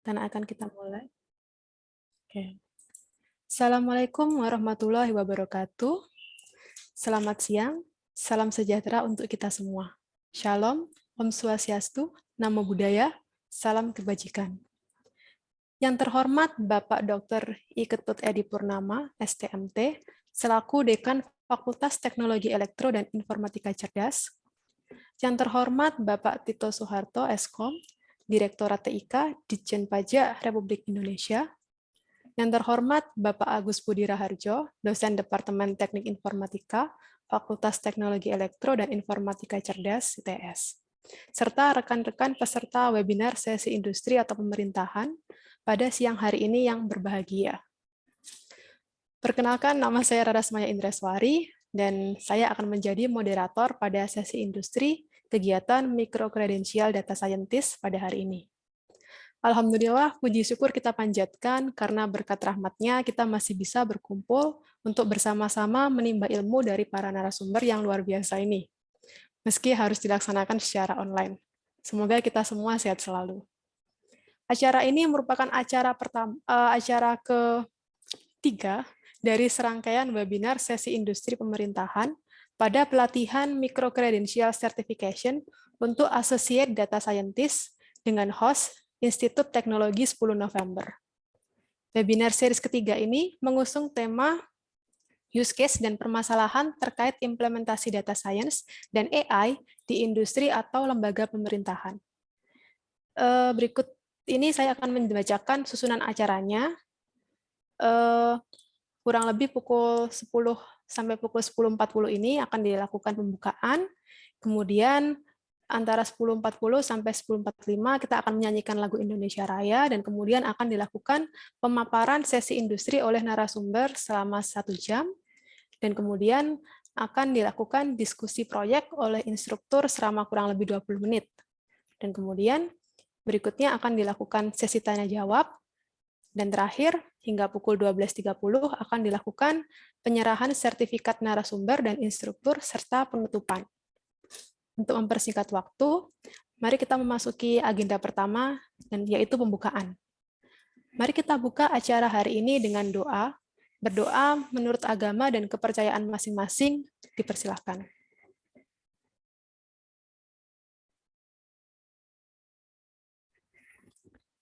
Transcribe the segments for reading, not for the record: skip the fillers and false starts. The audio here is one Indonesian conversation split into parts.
Dan akan kita mulai. Oke. Assalamualaikum warahmatullahi wabarakatuh. Selamat siang, salam sejahtera untuk kita semua. Shalom, Om Swastiastu, Namo Buddhaya, salam kebajikan. Yang terhormat Bapak Dr. I. Ketut Edi Purnama, STMT, selaku Dekan Fakultas Teknologi Elektro dan Informatika Cerdas. Yang terhormat Bapak Tito Soeharto, Eskom, Direktorat TIK, Ditjen Pajak Republik Indonesia. Yang terhormat Bapak Agus Budi Raharjo, dosen Departemen Teknik Informatika, Fakultas Teknologi Elektro dan Informatika Cerdas, ITS. Serta rekan-rekan peserta webinar sesi industri atau pemerintahan pada siang hari ini yang berbahagia. Perkenalkan, nama saya Rarasmaya Indreswari, dan saya akan menjadi moderator pada sesi industri kegiatan Microcredential Data Scientist pada hari ini. Alhamdulillah, puji syukur kita panjatkan karena berkat rahmatnya kita masih bisa berkumpul untuk bersama-sama menimba ilmu dari para narasumber yang luar biasa ini, meski harus dilaksanakan secara online. Semoga kita semua sehat selalu. Acara ini merupakan acara ketiga dari serangkaian webinar sesi industri pemerintahan pada pelatihan Microcredential Certification untuk Associate Data Scientist dengan host Institut Teknologi 10 November. Webinar series ketiga ini mengusung tema use case dan permasalahan terkait implementasi data science dan AI di industri atau lembaga pemerintahan. Berikut ini saya akan membacakan susunan acaranya. Kurang lebih pukul 10 sampai pukul 10.40 ini akan dilakukan pembukaan, kemudian antara 10.40 sampai 10.45 kita akan menyanyikan lagu Indonesia Raya, dan kemudian akan dilakukan pemaparan sesi industri oleh narasumber selama 1 jam, dan kemudian akan dilakukan diskusi proyek oleh instruktur selama kurang lebih 20 menit. Dan kemudian berikutnya akan dilakukan sesi tanya-jawab, dan terakhir hingga pukul 12.30 akan dilakukan penyerahan sertifikat narasumber dan instruktur serta penutupan. Untuk mempersingkat waktu, mari kita memasuki agenda pertama, dan yaitu pembukaan. Mari kita buka acara hari ini dengan doa. Berdoa menurut agama dan kepercayaan masing-masing, dipersilahkan.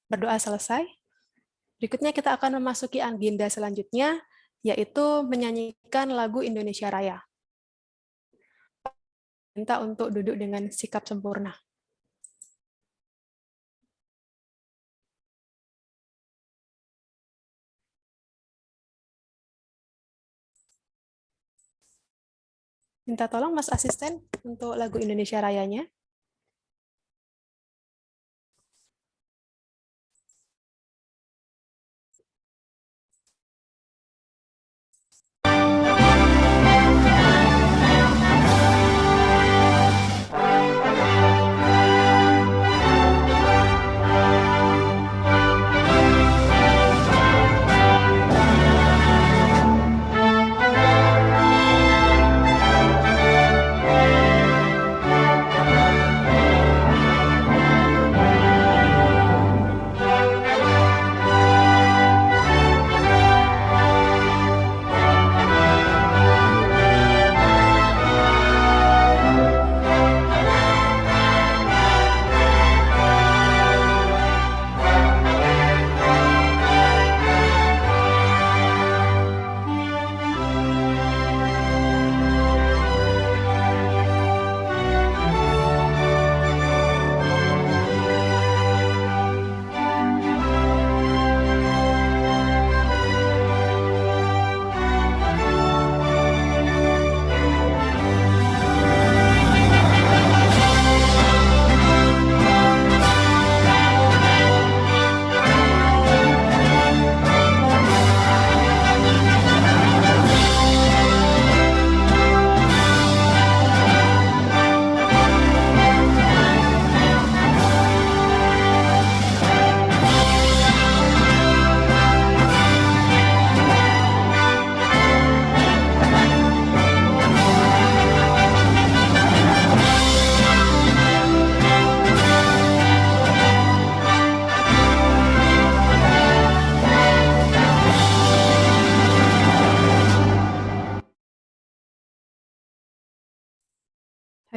Berdoa selesai. Berikutnya kita akan memasuki agenda selanjutnya, yaitu menyanyikan lagu Indonesia Raya. Minta untuk duduk dengan sikap sempurna. Minta tolong Mas Asisten untuk lagu Indonesia Rayanya.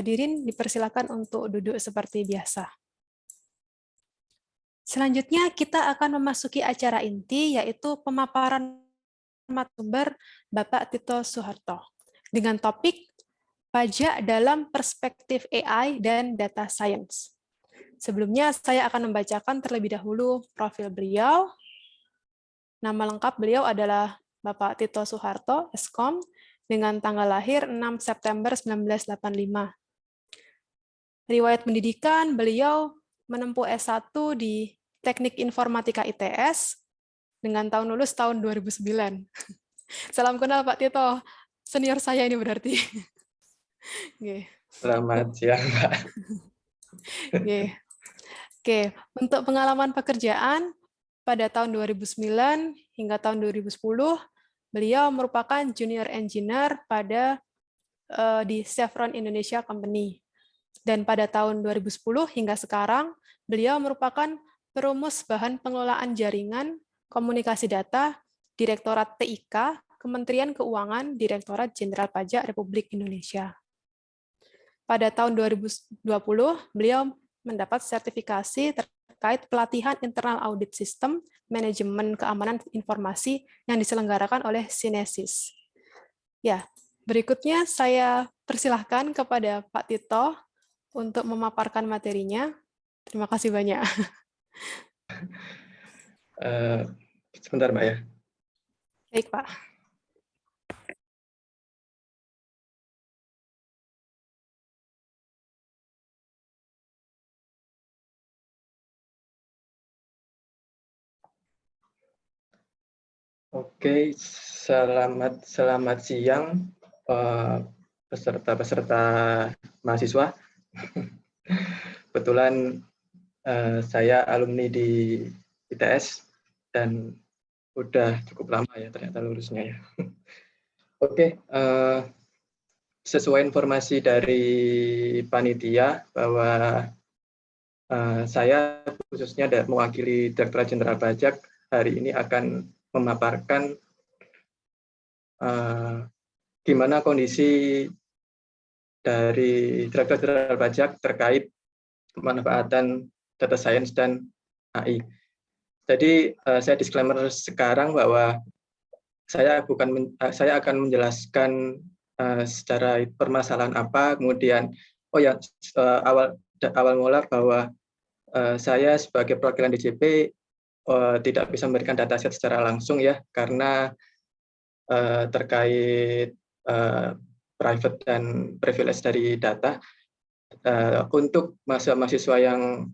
Hadirin dipersilakan untuk duduk seperti biasa. Selanjutnya kita akan memasuki acara inti, yaitu pemaparan narasumber Bapak Tito Soeharto dengan topik pajak dalam perspektif AI dan data science. Sebelumnya saya akan membacakan terlebih dahulu profil beliau. Nama lengkap beliau adalah Bapak Tito Soeharto, Eskom, dengan tanggal lahir 6 September 1985. Riwayat pendidikan, beliau menempuh S1 di Teknik Informatika ITS dengan tahun lulus tahun 2009. Salam kenal Pak Tito, senior saya ini berarti. Selamat siang, Mbak. Oke, untuk pengalaman pekerjaan pada tahun 2009 hingga tahun 2010, beliau merupakan junior engineer di Chevron Indonesia Company. Dan pada tahun 2010 hingga sekarang, beliau merupakan perumus bahan pengelolaan jaringan komunikasi data Direktorat TIK, Kementerian Keuangan, Direktorat Jenderal Pajak Republik Indonesia. Pada tahun 2020, beliau mendapat sertifikasi terkait pelatihan internal audit sistem manajemen keamanan informasi yang diselenggarakan oleh Sinesis. Ya, berikutnya saya persilahkan kepada Pak Tito untuk memaparkan materinya. Terima kasih banyak. Sebentar, Mbak ya. Baik, Pak. Oke, selamat siang peserta mahasiswa. Kebetulan saya alumni di ITS dan udah cukup lama ya ternyata lulusnya ya. Oke, sesuai informasi dari panitia bahwa saya khususnya mewakili Direktorat Jenderal Pajak hari ini akan memaparkan gimana kondisi dari Direktorat Jenderal Pajak terkait pemanfaatan data science dan AI. Jadi saya disclaimer sekarang bahwa saya akan menjelaskan secara permasalahan apa, kemudian awal mula bahwa saya sebagai perwakilan DJP tidak bisa memberikan dataset secara langsung ya, karena terkait private dan privilege dari data. Untuk mahasiswa yang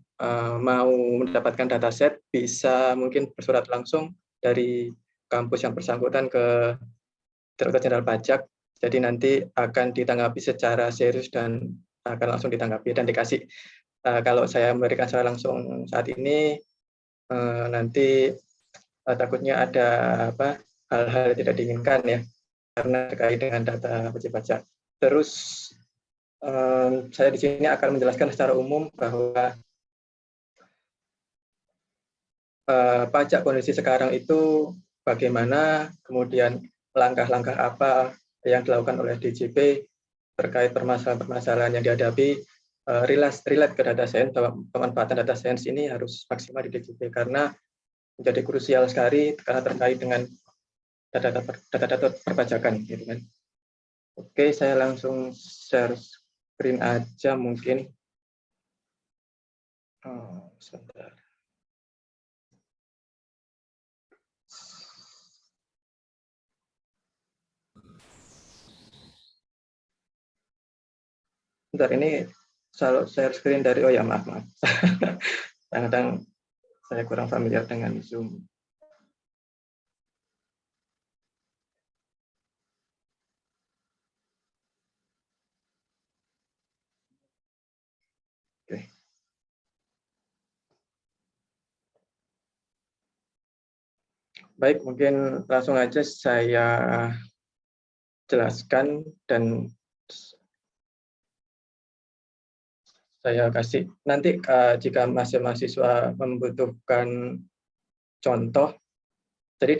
mau mendapatkan dataset bisa mungkin bersurat langsung dari kampus yang bersangkutan ke Direktorat Jenderal Pajak. Jadi nanti akan ditanggapi secara serius dan akan langsung ditanggapi dan dikasih. Kalau saya memberikan secara langsung saat ini, nanti takutnya ada hal-hal yang tidak diinginkan ya, karena terkait dengan data wajib pajak. Terus saya di sini akan menjelaskan secara umum bahwa pajak kondisi sekarang itu bagaimana, kemudian langkah-langkah apa yang dilakukan oleh DJP terkait permasalahan-permasalahan yang dihadapi, relate ke data science, bahwa pemanfaatan data science ini harus maksimal di DJP karena menjadi krusial sekali karena terkait dengan data-data perpajakan, gitu kan. Oke, saya langsung share screen aja mungkin. Sebentar. Bentar, ini selalu share screen dari, oh ya maaf. Kadang-kadang saya kurang familiar dengan Zoom. Oke. Baik, mungkin langsung aja saya jelaskan dan saya kasih nanti jika mahasiswa membutuhkan contoh, jadi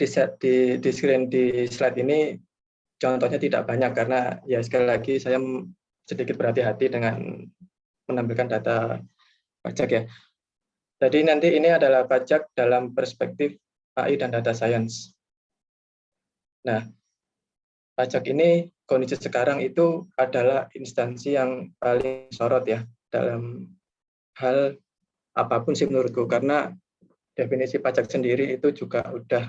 di screen di slide ini contohnya tidak banyak karena ya sekali lagi saya sedikit berhati-hati dengan menampilkan data pajak ya. Jadi nanti ini adalah pajak dalam perspektif AI dan data science. Nah, pajak ini kondisi sekarang itu adalah instansi yang paling sorot ya dalam hal apapun sih menurutku, karena definisi pajak sendiri itu juga udah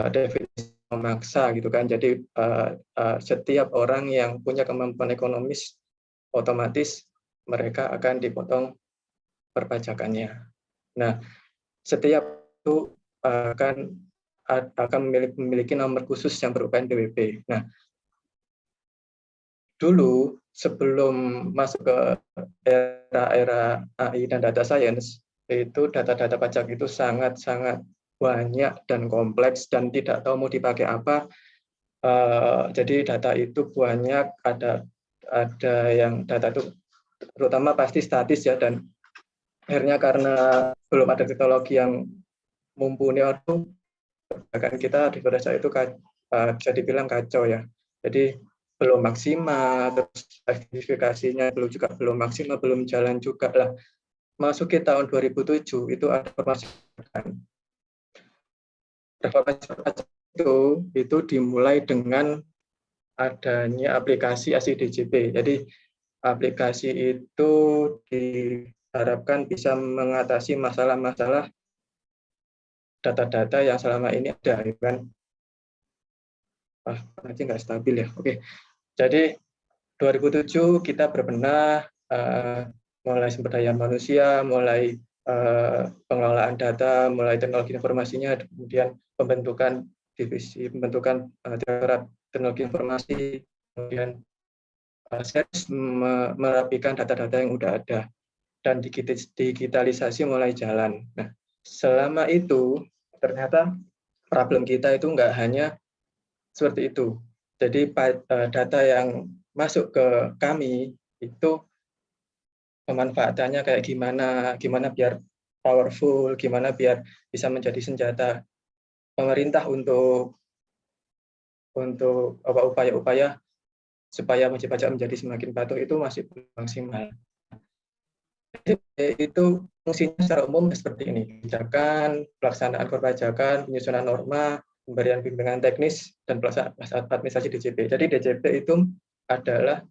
definisi memaksa gitu kan. Jadi setiap orang yang punya kemampuan ekonomis otomatis mereka akan dipotong perpajakannya. Nah, setiap itu akan memiliki nomor khusus yang berupa NPWP. Nah, dulu sebelum masuk ke era AI dan data science, itu data-data pajak itu sangat-sangat banyak dan kompleks dan tidak tahu mau dipakai apa. Jadi data itu banyak, ada yang data itu terutama pasti statis ya, dan akhirnya karena belum ada teknologi yang mumpuni waktu, bahkan kita di pada saat itu bisa dibilang kacau ya. Jadi belum maksimal, terus verifikasinya belum maksimal, belum jalan juga lah. Masuki tahun 2007 itu ada reformasi itu dimulai dengan adanya aplikasi ASI-DJP. Jadi aplikasi itu diharapkan bisa mengatasi masalah-masalah data-data yang selama ini ada, kan? Nanti nggak stabil ya. Oke, jadi 2007 kita berbenah, mulai sumber daya manusia, mulai pengelolaan data, mulai teknologi informasinya, kemudian pembentukan divisi, pembentukan direktorat teknologi informasi, kemudian merapikan data-data yang udah ada, dan digitalisasi mulai jalan. Nah, selama itu ternyata problem kita itu nggak hanya seperti itu. Jadi data yang masuk ke kami itu pemanfaatannya kayak gimana biar powerful, gimana biar bisa menjadi senjata pemerintah untuk upaya-upaya supaya wajib pajak menjadi semakin patuh, itu masih belum maksimal. Itu fungsinya secara umum seperti ini: kebijakan, pelaksanaan perpajakan, penyusunan norma, pemberian bimbingan teknis, dan pelaksanaan administrasi DJP. Jadi DJP itu adalah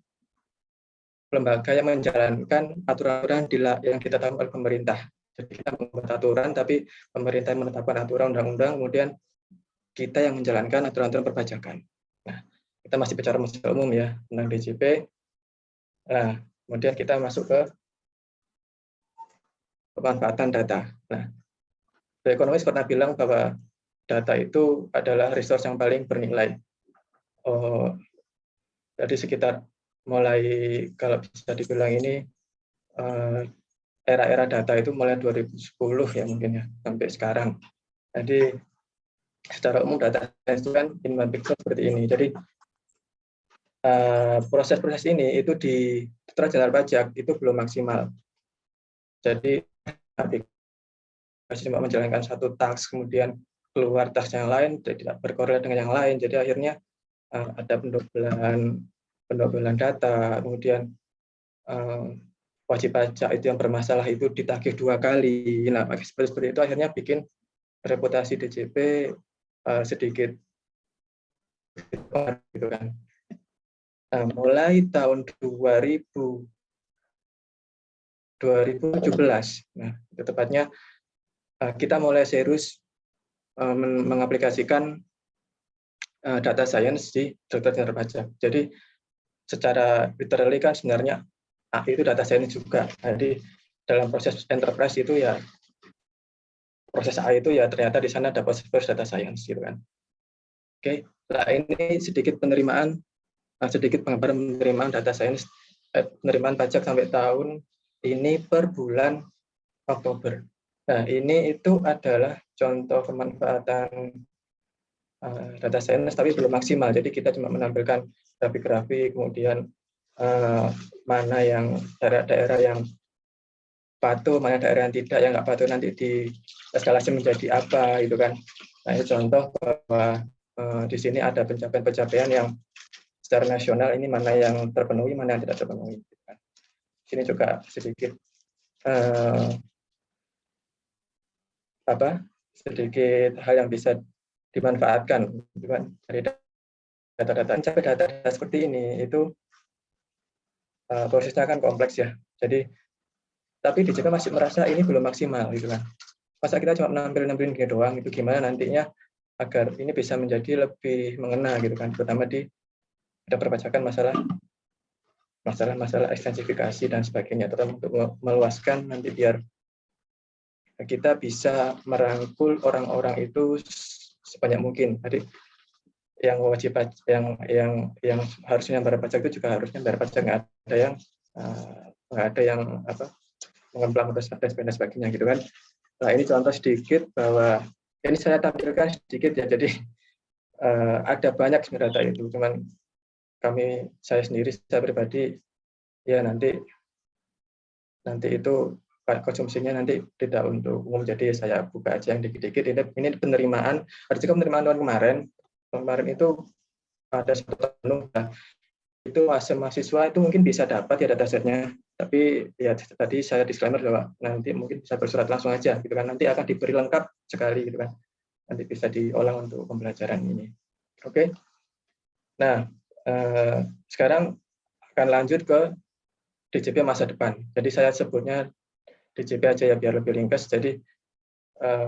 lembaga yang menjalankan aturan-aturan yang ditetapkan oleh pemerintah. Jadi kita membuat aturan, tapi pemerintah yang menetapkan aturan undang-undang, kemudian kita yang menjalankan aturan-aturan perpajakan. Nah, kita masih bicara secara umum ya tentang DJP. Nah, kemudian kita masuk ke pemanfaatan data. Nah, ekonomis pernah bilang bahwa data itu adalah resource yang paling bernilai. Jadi sekitar mulai, kalau bisa dibilang ini, era-era data itu mulai 2010 ya mungkin ya, sampai sekarang. Jadi secara umum data itu kan in one picture seperti ini. Jadi proses-proses ini itu di Direktorat Jenderal Pajak itu belum maksimal. Jadi cuma menjalankan satu task, kemudian keluar task yang lain, tidak berkorelasi dengan yang lain. Jadi akhirnya ada pendobelan data, kemudian wajib pajak itu yang bermasalah itu ditagih 2 kali. Nah, seperti itu akhirnya bikin reputasi DJP sedikit gitu kan. Nah, mulai tahun 2017, nah itu tepatnya kita mulai serius mengaplikasikan data science di Direktorat Jenderal Pajak. Jadi secara literally kan sebenarnya itu data science juga. Jadi dalam proses enterprise itu ya, proses AI itu ya ternyata di sana ada proses data science gitu kan. Oke, nah ini sedikit penerimaan, sedikit pengambaran penerimaan data science, penerimaan pajak sampai tahun ini per bulan Oktober. Nah, ini itu adalah contoh pemanfaatan data science tapi belum maksimal. Jadi kita cuma menampilkan grafik-grafik, kemudian mana yang daerah-daerah yang patuh, mana daerah yang tidak, yang nggak patuh nanti di eskalasi menjadi apa, gitu kan. Nah, ini contoh bahwa di sini ada pencapaian-pencapaian yang secara nasional ini mana yang terpenuhi, mana yang tidak terpenuhi. Sini juga sedikit sedikit hal yang bisa dimanfaatkan dari data-data. Mencapai data seperti ini itu prosesnya kan kompleks ya. Jadi tapi DJP masih merasa ini belum maksimal gitu kan. Masa kita cuma nampilin gini doang, itu gimana nantinya agar ini bisa menjadi lebih mengena gitu kan, terutama di ada perpajakan masalah ekstensifikasi dan sebagainya, terutama untuk meluaskan nanti biar kita bisa merangkul orang-orang itu sebanyak mungkin. Tadi yang wajib yang harusnya bayar pajak itu juga harusnya bayar pajak, nggak ada yang mengemplang dan sebagainya gitu kan. Nah, ini contoh sedikit bahwa ini saya tampilkan sedikit ya, jadi ada banyak data itu, cuman saya pribadi ya nanti itu konsumsinya nanti tidak untuk umum, jadi saya buka aja yang dikit-dikit. Ini penerimaan, ada juga penerimaan tahun kemarin itu ada satu tahun, itu mahasiswa itu mungkin bisa dapat ya datasetnya, tapi ya tadi saya disclaimer bahwa nanti mungkin bisa bersurat langsung aja gitu kan, nanti akan diberi lengkap sekali gitu kan, nanti bisa diolah untuk pembelajaran ini. Oke. Nah, sekarang akan lanjut ke DJP masa depan. Jadi saya sebutnya DJP aja ya biar lebih ringkas. Jadi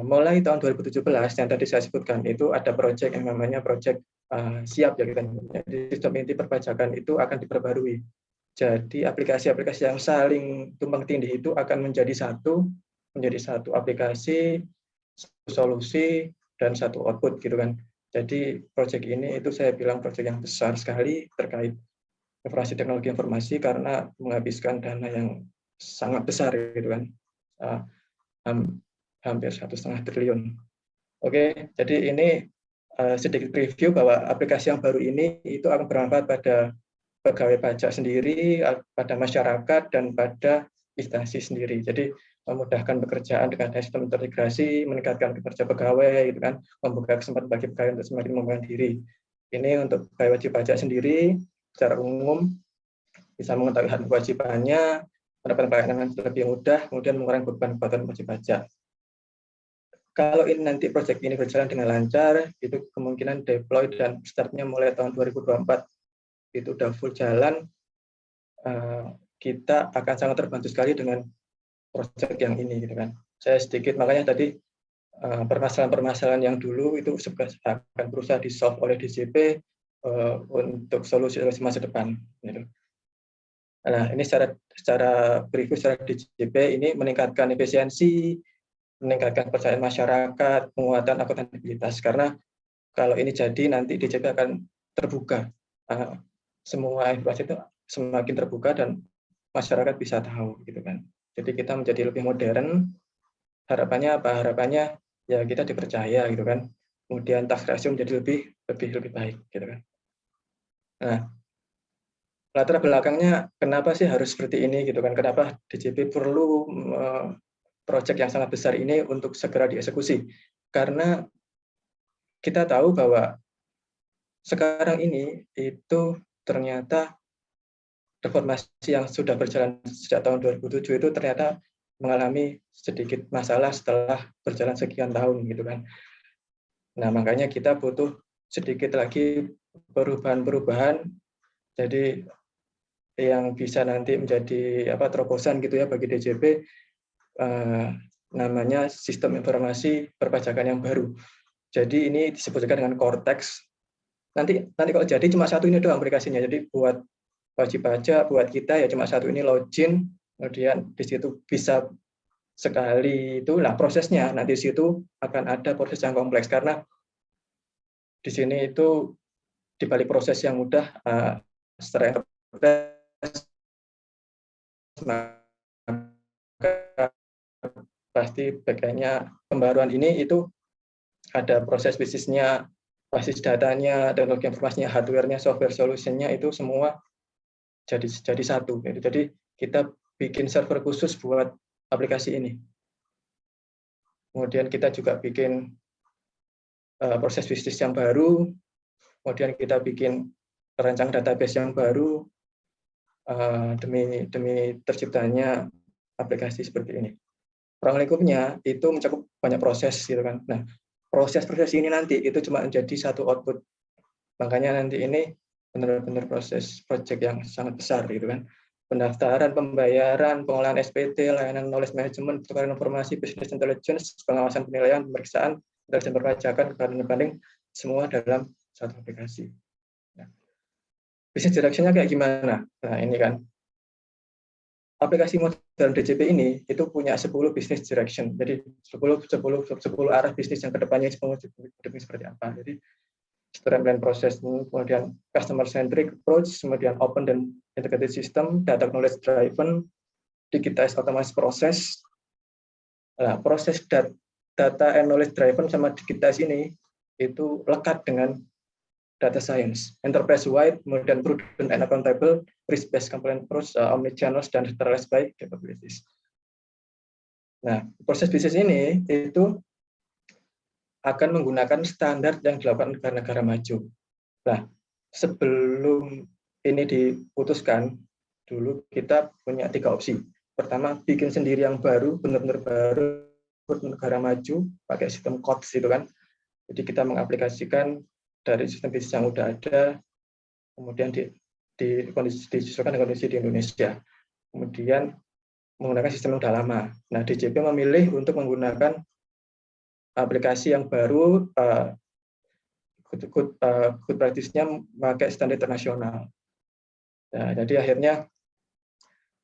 mulai tahun 2017 yang tadi saya sebutkan itu ada proyek yang namanya proyek siap ya, jadi sistem inti perpajakan itu akan diperbarui. Jadi aplikasi-aplikasi yang saling tumpang tindih itu akan menjadi satu aplikasi, solusi dan satu output gitu kan. Jadi proyek ini itu saya bilang proyek yang besar sekali terkait informasi teknologi informasi karena menghabiskan dana yang sangat besar gitu kan, hampir 1,5 triliun. Oke, jadi ini sedikit preview bahwa aplikasi yang baru ini itu akan bermanfaat pada pegawai pajak sendiri, pada masyarakat dan pada instansi sendiri. Jadi memudahkan pekerjaan dengan sistem terintegrasi, meningkatkan kinerja pegawai, gitu kan, membuka kesempatan bagi pegawai untuk semakin mengembangkan diri. Ini untuk pegawai wajib pajak sendiri secara umum bisa mengetahui hak kewajibannya, mendapatkan pelayanan lebih mudah, kemudian mengurangi beban wajib pajak. Kalau ini nanti proyek ini berjalan dengan lancar, itu kemungkinan deploy dan startnya mulai tahun 2024 itu udah full jalan, kita akan sangat terbantu sekali dengan proyek yang ini gitu kan. Saya sedikit makanya tadi permasalahan-permasalahan yang dulu itu akan berusaha di-solve oleh DJP untuk solusi masa depan gitu. Nah, ini secara preview secara DJP ini meningkatkan efisiensi, meningkatkan kepercayaan masyarakat, penguatan akuntabilitas. Karena kalau ini jadi nanti DJP akan terbuka, semua informasi itu semakin terbuka dan masyarakat bisa tahu gitu kan. Jadi kita menjadi lebih modern. Harapannya apa? Harapannya ya kita dipercaya gitu kan. Kemudian tax ratio menjadi lebih baik gitu kan. Nah, latar belakangnya kenapa sih harus seperti ini gitu kan? Kenapa DJP perlu proyek yang sangat besar ini untuk segera dieksekusi? Karena kita tahu bahwa sekarang ini itu ternyata reformasi yang sudah berjalan sejak tahun 2007 itu ternyata mengalami sedikit masalah setelah berjalan sekian tahun gitu kan. Nah, makanya kita butuh sedikit lagi perubahan-perubahan, jadi yang bisa nanti menjadi terobosan gitu ya bagi DJP, namanya sistem informasi perpajakan yang baru. Jadi ini disebutkan dengan Cortex. Nanti kalau jadi cuma satu ini doang aplikasinya. Jadi buat wajib pajak, buat kita ya cuma satu ini, login, kemudian di situ bisa sekali itulah prosesnya. Nanti di situ akan ada proses yang kompleks karena di sini itu di balik proses yang mudah secara pasti bagiannya pembaruan ini itu ada proses bisnisnya, basis datanya, teknologi informasinya, hardware-nya, software solution-nya itu semua jadi satu. Jadi kita bikin server khusus buat aplikasi ini. Kemudian kita juga bikin proses bisnis yang baru. Kemudian kita bikin merancang database yang baru demi terciptanya aplikasi seperti ini. Ruang lingkupnya itu mencakup banyak proses gitu kan. Nah, proses-proses ini nanti itu cuma menjadi satu output. Makanya nanti ini benar-benar proses project yang sangat besar gitu kan. Pendaftaran, pembayaran, pengolahan SPT, layanan knowledge management, pertukaran informasi, business intelligence, pengawasan penilaian, pemeriksaan, intelijen perpajakan, kepatuhan banding, semua dalam satu aplikasi. Nah, business direction-nya kayak gimana? Nah, ini kan aplikasi modern DJP ini itu punya 10 business direction. Jadi 10 arah bisnis yang kedepannya seperti apa. Jadi streamline proses, kemudian customer centric approach, kemudian open dan integrated system, data knowledge driven, digitize otomatis proses. Nah, proses data and knowledge driven sama digitize ini itu lekat dengan data science, enterprise-wide, kemudian prudent and accountable, risk-based compliance approach, omnichannels, dan centralized by capabilities. Nah, proses bisnis ini itu akan menggunakan standar yang dilakukan negara-negara maju. Nah, sebelum ini diputuskan, dulu kita punya 3 opsi. Pertama, bikin sendiri yang baru, benar-benar baru, negara maju, pakai sistem COTS itu kan. Jadi kita mengaplikasikan dari sistem bisnis yang sudah ada, kemudian disesuaikan dengan kondisi di Indonesia. Kemudian menggunakan sistem yang sudah lama. Nah, DJP memilih untuk menggunakan aplikasi yang baru, good practice-nya memakai standar internasional. Nah, jadi akhirnya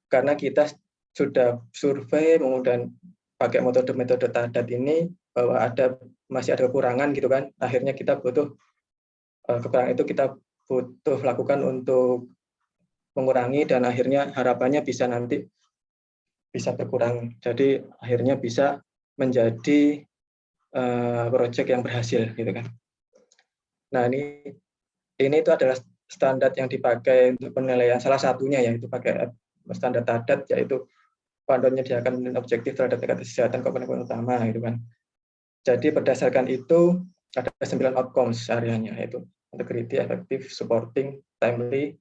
karena kita sudah survei, kemudian pakai metode-metode TADAT ini, bahwa masih ada kekurangan gitu kan, akhirnya kita butuh kekurangan itu kita butuh lakukan untuk mengurangi, dan akhirnya harapannya bisa nanti bisa berkurang. Jadi akhirnya bisa menjadi proyek yang berhasil gitu kan. Nah, ini itu adalah standar yang dipakai untuk penilaian, salah satunya yaitu pakai standar TADAT, yaitu panduan menyediakan objektif terhadap tingkat kesehatan komponen utama gitu kan. Jadi berdasarkan itu ada 9 outcomes areanya, yaitu integrity, effective, supporting, timely,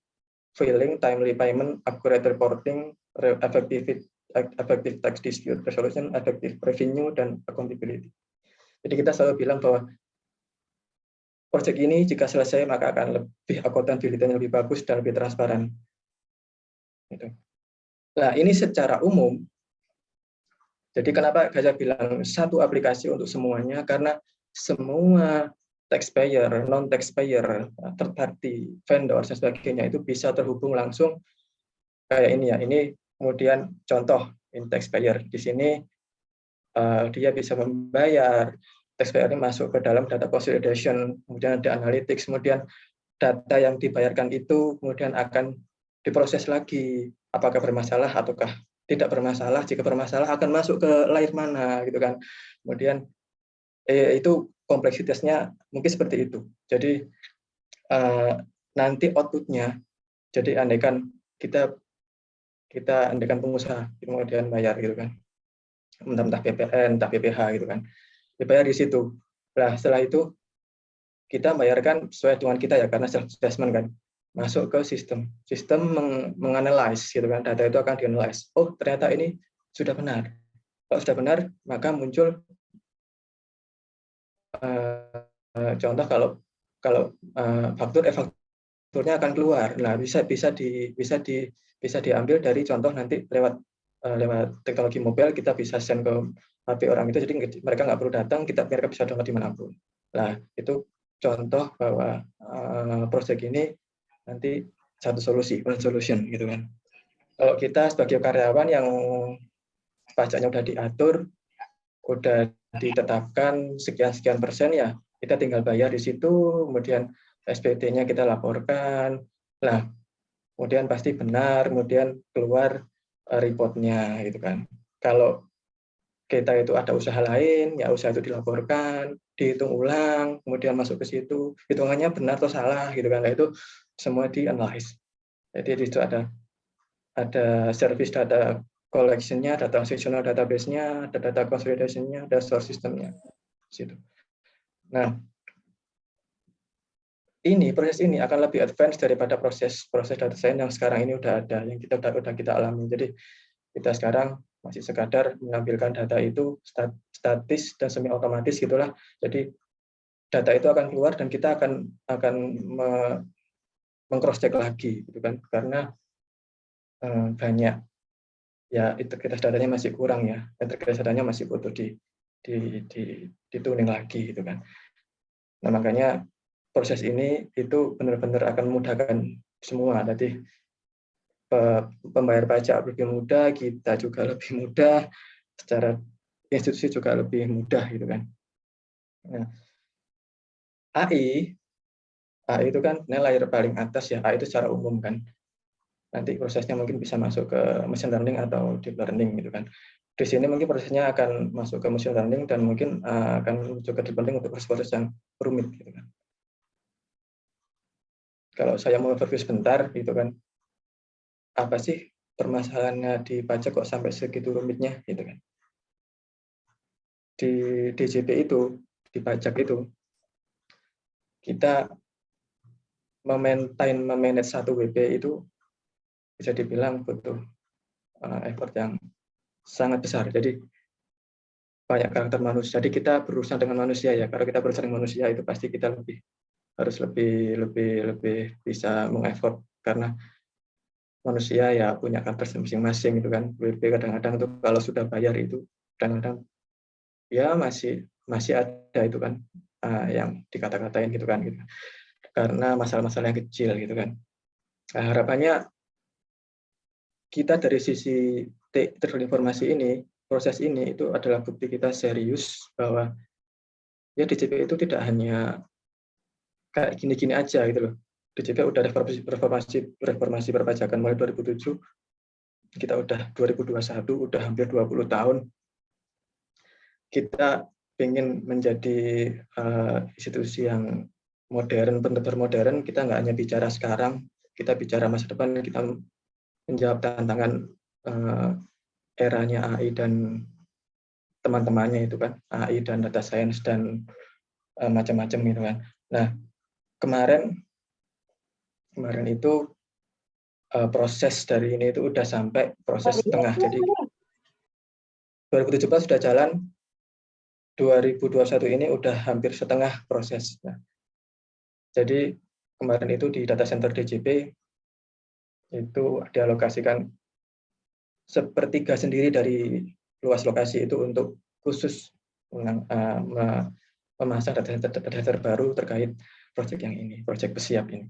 filling, timely payment, accurate reporting, effective tax dispute resolution, effective revenue, dan accountability. Jadi kita selalu bilang bahwa proyek ini jika selesai maka akan lebih accountability-nya lebih bagus dan lebih transparan. Gitu. Nah, ini secara umum. Jadi kenapa saya bilang satu aplikasi untuk semuanya? Karena semua taxpayer, non-taxpayer, third party, vendor, dan sebagainya itu bisa terhubung langsung kayak ini ya. Ini kemudian contoh in taxpayer. Di sini dia bisa membayar, taxpayer ini masuk ke dalam data consolidation, kemudian ada analytics, kemudian data yang dibayarkan itu kemudian akan diproses lagi, apakah bermasalah ataukah tidak bermasalah. Jika bermasalah akan masuk ke layer mana gitu kan. Kemudian itu kompleksitasnya mungkin seperti itu. Jadi nanti outputnya, jadi andaikan kita andaikan pengusaha kemudian bayar gitu kan, entah PPN, entah PPH gitu kan, dibayar di situ. Nah, setelah itu kita bayarkan sesuai dengan kita ya, karena self assessment kan, masuk ke sistem menganalisis gitu kan, data itu akan dianalisis. Oh, ternyata ini sudah benar. Kalau sudah benar, maka muncul contoh kalau fakturnya akan keluar. Nah, bisa diambil dari contoh nanti lewat teknologi mobile, kita bisa send ke HP orang itu, jadi mereka nggak perlu datang, mereka bisa download dimanapun. Nah, itu contoh bahwa proyek ini nanti satu solusi, one solution gitu kan. Kalau kita sebagai karyawan yang pajaknya udah diatur, udah ditetapkan sekian persen ya, kita tinggal bayar di situ, kemudian SPT-nya kita laporkan. Nah, kemudian pasti benar, kemudian keluar report-nya gitu kan. Kalau kita itu ada usaha lain, ya usaha itu dilaporkan, dihitung ulang, kemudian masuk ke situ, hitungannya benar atau salah gitu kan. Nah, itu semua di-analyze. Jadi di situ ada service data collection-nya, ada transactional database-nya, ada data consolidation-nya, ada source system-nya. Situ. Nah, proses ini akan lebih advance daripada proses data science yang sekarang ini udah ada, yang udah kita alami. Jadi kita sekarang masih sekadar mengambilkan data itu statis dan semi otomatis gitulah. Jadi data itu akan keluar dan kita akan meng-cross check lagi gitu kan, karena banyak ya integritas datanya masih kurang ya, integritas datanya masih butuh dituning lagi gitu kan. Nah makanya proses ini itu benar-benar akan memudahkan semua. Jadi pembayar pajak lebih mudah, kita juga lebih mudah, secara institusi juga lebih mudah gitu kan. Nah, AI itu kan layer paling atas ya, AI itu secara umum kan. Nanti prosesnya mungkin bisa masuk ke machine learning atau deep learning gitu kan. Di sini mungkin prosesnya akan masuk ke machine learning dan mungkin akan masuk ke deep learning untuk proses yang rumit gitu kan. Kalau saya mau overview sebentar gitu kan, apa sih permasalahannya di pajak kok sampai segitu rumitnya gitu kan. Di DJP itu, di pajak itu, kita memanage satu WP itu bisa dibilang butuh effort yang sangat besar. Jadi banyak karakter manusia. Jadi kita berurusan dengan manusia ya. Kalau kita berurusan dengan manusia itu pasti kita harus lebih bisa mengeffort, karena manusia ya punya karakter masing-masing gitu kan. WP kadang-kadang tuh kalau sudah bayar itu kadang-kadang ya masih ada itu kan yang dikata-katain gitu kan, gitu. Karena masalah-masalah yang kecil gitu kan. Nah, harapannya kita dari sisi teknologi informasi ini, proses ini itu adalah bukti kita serius bahwa ya DJP itu tidak hanya kayak gini-gini aja gitu loh. DJP udah reformasi perpajakan mulai 2007, kita udah 2021, udah hampir 20 tahun. Kita ingin menjadi institusi yang modern, benar-benar modern. Kita nggak hanya bicara sekarang, kita bicara masa depan, kita menjawab tantangan eranya AI dan teman-temannya itu kan, AI dan data science dan macam-macam gitu kan. Nah, kemarin itu proses dari ini itu udah sampai proses setengah. Jadi 2017 sudah jalan, 2021 ini udah hampir setengah proses. Nah, jadi kemarin itu di data center DJP itu dialokasikan sepertiga sendiri dari luas lokasi itu untuk khusus memasang data terbaru terkait proyek yang ini, proyek Pesiap ini.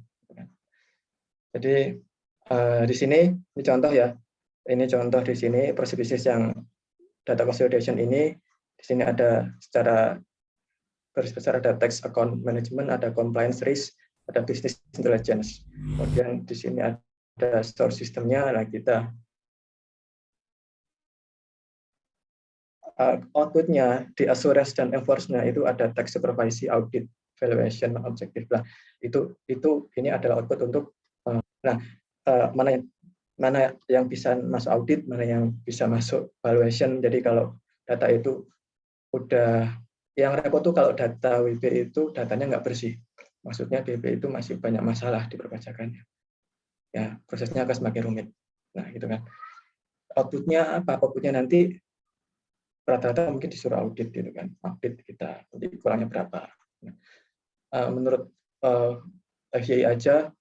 Jadi di sini contoh ya, ini contoh di sini proses bisnis yang data consolidation ini. Di sini ada secara garis besar ada tax account management, ada compliance risk, ada business intelligence. Kemudian di sini ada source systemnya. Nah, kita outputnya di assurance dan enforcement itu ada tax supervisory, audit, valuation, objective lah. Itu ini adalah output untuk mana yang bisa masuk audit, mana yang bisa masuk valuation. Jadi kalau data itu udah, yang repot tuh kalau data WP itu datanya nggak bersih. Maksudnya WP itu masih banyak masalah di perpajakannya. Ya, prosesnya akan semakin rumit. Nah, gitu kan. Outputnya apa? Outputnya nanti rata-rata mungkin disuruh audit gitu kan. Audit kita nanti kurangnya berapa. Menurut FYI aja,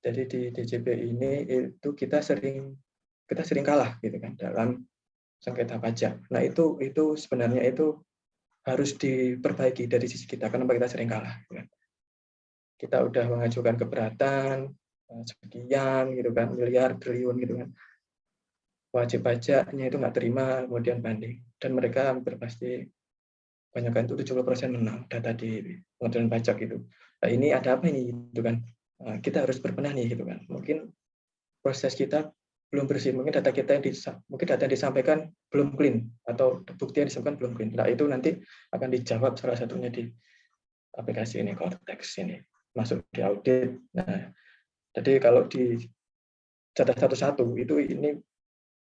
jadi di DJP ini itu kita sering kalah gitu kan dalam sengketa pajak. Nah, itu sebenarnya itu harus diperbaiki dari sisi kita, kenapa kita sering kalah. Kita udah mengajukan keberatan sekian gitu kan, miliar, triliun gitu kan. Wajib pajaknya itu nggak terima, kemudian banding. Dan mereka hampir pasti banyakkan itu 70% menang data di pengadilan pajak itu. Nah, ini ada apa ini gitu kan. Nah, kita harus berbenah nih gitu kan. Mungkin proses kita belum bersih, mungkin data yang disampaikan belum clean, atau bukti yang disampaikan belum clean. Nah, itu nanti akan dijawab salah satunya di aplikasi ini, Cortex ini, masuk di audit. Nah, jadi kalau di catat satu-satu itu ini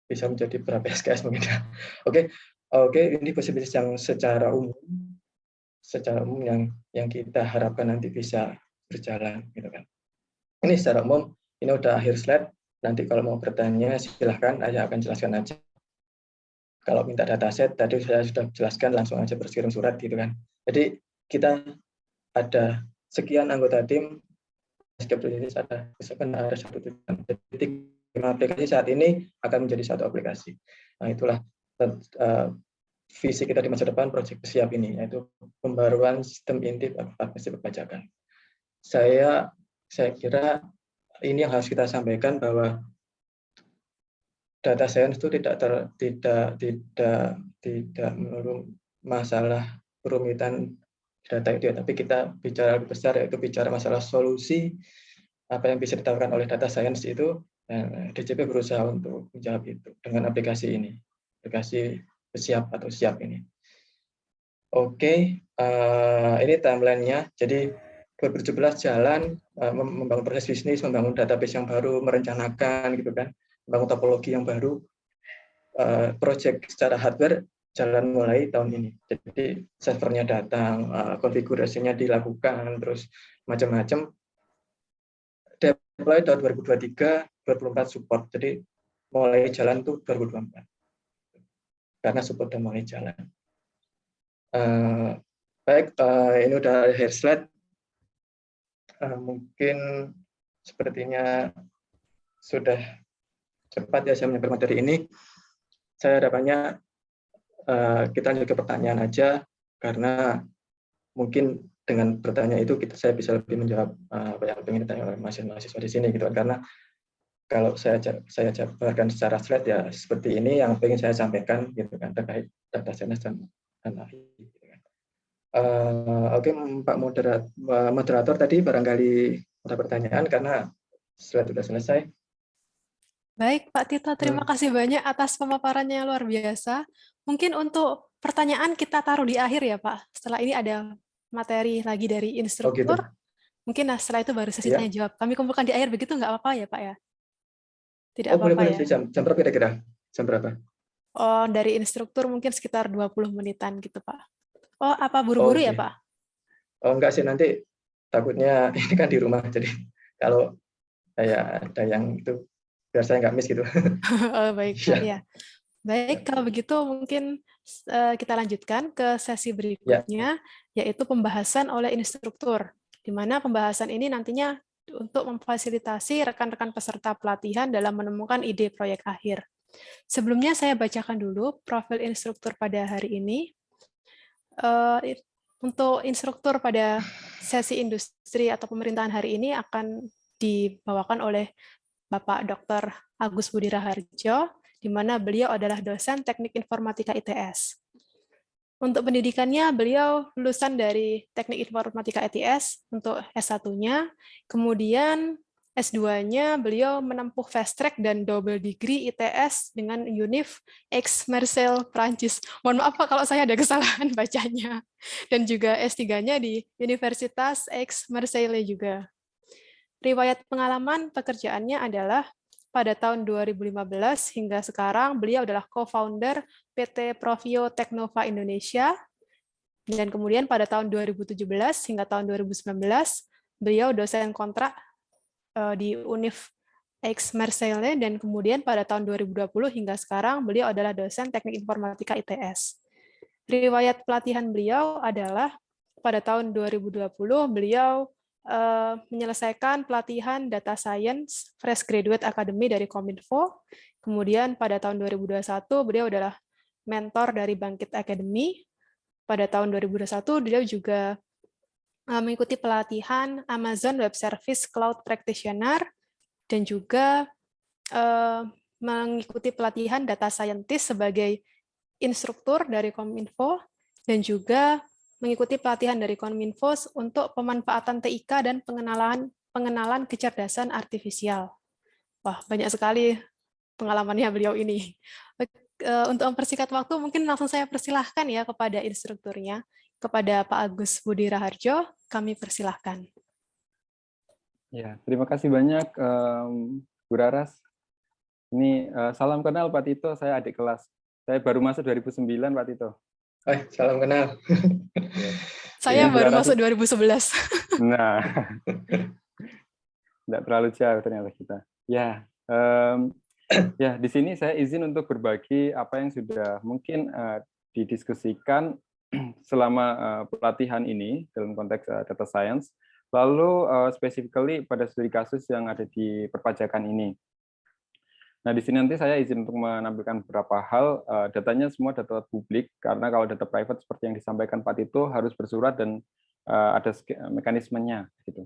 bisa menjadi berapa SKS mungkin ya. Oke, ini bisnis yang secara umum yang kita harapkan nanti bisa berjalan gitu kan. Ini secara umum, ini udah akhir slide. Nanti kalau mau bertanya silahkan, saya akan jelaskan aja. Kalau minta dataset, tadi saya sudah jelaskan, langsung aja berkirim surat gitu kan. Jadi kita ada sekian anggota tim, ada misalkan ada satu tujuan. Jadi 5 aplikasi saat ini akan menjadi satu aplikasi. Nah itulah visi kita di masa depan proyek siap ini, yaitu pembaruan sistem inti administrasi perpajakan. Saya kira ini yang harus kita sampaikan, bahwa data science itu tidak melulu masalah kerumitan data itu ya, tapi kita bicara lebih besar, yaitu bicara masalah solusi apa yang bisa ditawarkan oleh data science itu. DCP berusaha untuk menjawab itu dengan aplikasi ini, aplikasi siap atau siap ini. Oke, ini timeline-nya. Jadi 2017 jalan, membangun proses bisnis, membangun database yang baru, merencanakan gitu kan, membangun topologi yang baru. Project secara hardware jalan mulai tahun ini. Jadi servernya datang, konfigurasinya dilakukan, terus macam-macam. Deploy tahun 2023, 2024 support. Jadi mulai jalan tuh 2024. Karena support udah mulai jalan. Baik, ini udah akhir slide. Mungkin sepertinya sudah cepat ya saya menyampaikan materi ini. Saya harapannya kita lanjut ke pertanyaan aja, karena mungkin dengan pertanyaan itu saya bisa lebih menjawab apa yang ingin ditanya oleh mahasiswa di sini gitu. Karena kalau saya jabarkan secara slide ya seperti ini yang ingin saya sampaikan gitu kan, terkait data science dan AI. Gitu kan. Oke, Pak moderator tadi barangkali ada pertanyaan karena slide sudah selesai. Baik, Pak Tito, terima kasih banyak atas pemaparannya yang luar biasa. Mungkin untuk pertanyaan kita taruh di akhir ya, Pak. Setelah ini ada materi lagi dari instruktur. Oh, gitu. Mungkin setelah itu baru sesi Ya. tanya jawab. Kami kumpulkan di akhir, begitu nggak apa-apa ya, Pak ya? Tidak boleh apa-apa ya? jam berapa kira-kira? Jam berapa? Oh, dari instruktur mungkin sekitar 20 menitan gitu, Pak. Oh, apa buru-buru ya, Pak? Oh, enggak sih, nanti takutnya ini kan di rumah, jadi kalau kayak ada yang itu, biar saya nggak miss gitu. Oh, baik, Pak. Ya. Baik, kalau begitu mungkin kita lanjutkan ke sesi berikutnya, yaitu pembahasan oleh instruktur, di mana pembahasan ini nantinya untuk memfasilitasi rekan-rekan peserta pelatihan dalam menemukan ide proyek akhir. Sebelumnya saya bacakan dulu profil instruktur pada hari ini. Untuk instruktur pada sesi industri atau pemerintahan hari ini akan dibawakan oleh Bapak Dr. Agus Budi Raharjo, di mana beliau adalah dosen Teknik Informatika ITS. Untuk pendidikannya, beliau lulusan dari Teknik Informatika ITS untuk S1-nya, kemudian S2-nya beliau menempuh fast track dan double degree ITS dengan Univ Aix-Marseille, Prancis. Mohon maaf Pak kalau saya ada kesalahan bacanya. Dan juga S3-nya di Universitas Aix-Marseille juga. Riwayat pengalaman pekerjaannya adalah pada tahun 2015 hingga sekarang beliau adalah co-founder PT Profio Teknova Indonesia, dan kemudian pada tahun 2017 hingga tahun 2019 beliau dosen kontrak di Univ Aix-Marseille, dan kemudian pada tahun 2020 hingga sekarang beliau adalah dosen Teknik Informatika ITS. Riwayat pelatihan beliau adalah pada tahun 2020 beliau menyelesaikan pelatihan Data Science Fresh Graduate Academy dari Kominfo. Kemudian pada tahun 2021 beliau adalah mentor dari Bangkit Academy. Pada tahun 2021 beliau juga mengikuti pelatihan Amazon Web Service Cloud Practitioner dan juga mengikuti pelatihan Data Scientist sebagai instruktur dari Kominfo, dan juga mengikuti pelatihan dari Kominfo untuk pemanfaatan TIK dan pengenalan kecerdasan artifisial. Wah, banyak sekali pengalamannya beliau ini. Untuk mempersingkat waktu, mungkin langsung saya persilahkan ya kepada instrukturnya, kepada Pak Agus Budi Raharjo, kami persilahkan. Ya, terima kasih banyak Bu Raras. Ini salam kenal Pak Tito, saya adik kelas. Saya baru masuk 2009 Pak Tito. Salam kenal. Saya baru masuk 2011. Nah, tidak terlalu jauh ternyata kita. Ya, ya di sini saya izin untuk berbagi apa yang sudah mungkin didiskusikan selama pelatihan ini dalam konteks data science. Lalu specifically pada studi kasus yang ada di perpajakan ini. Nah, di sini nanti saya izin untuk menampilkan beberapa hal. Datanya semua data publik, karena kalau data private seperti yang disampaikan Pak Tito harus bersurat dan ada mekanismenya. Gitu.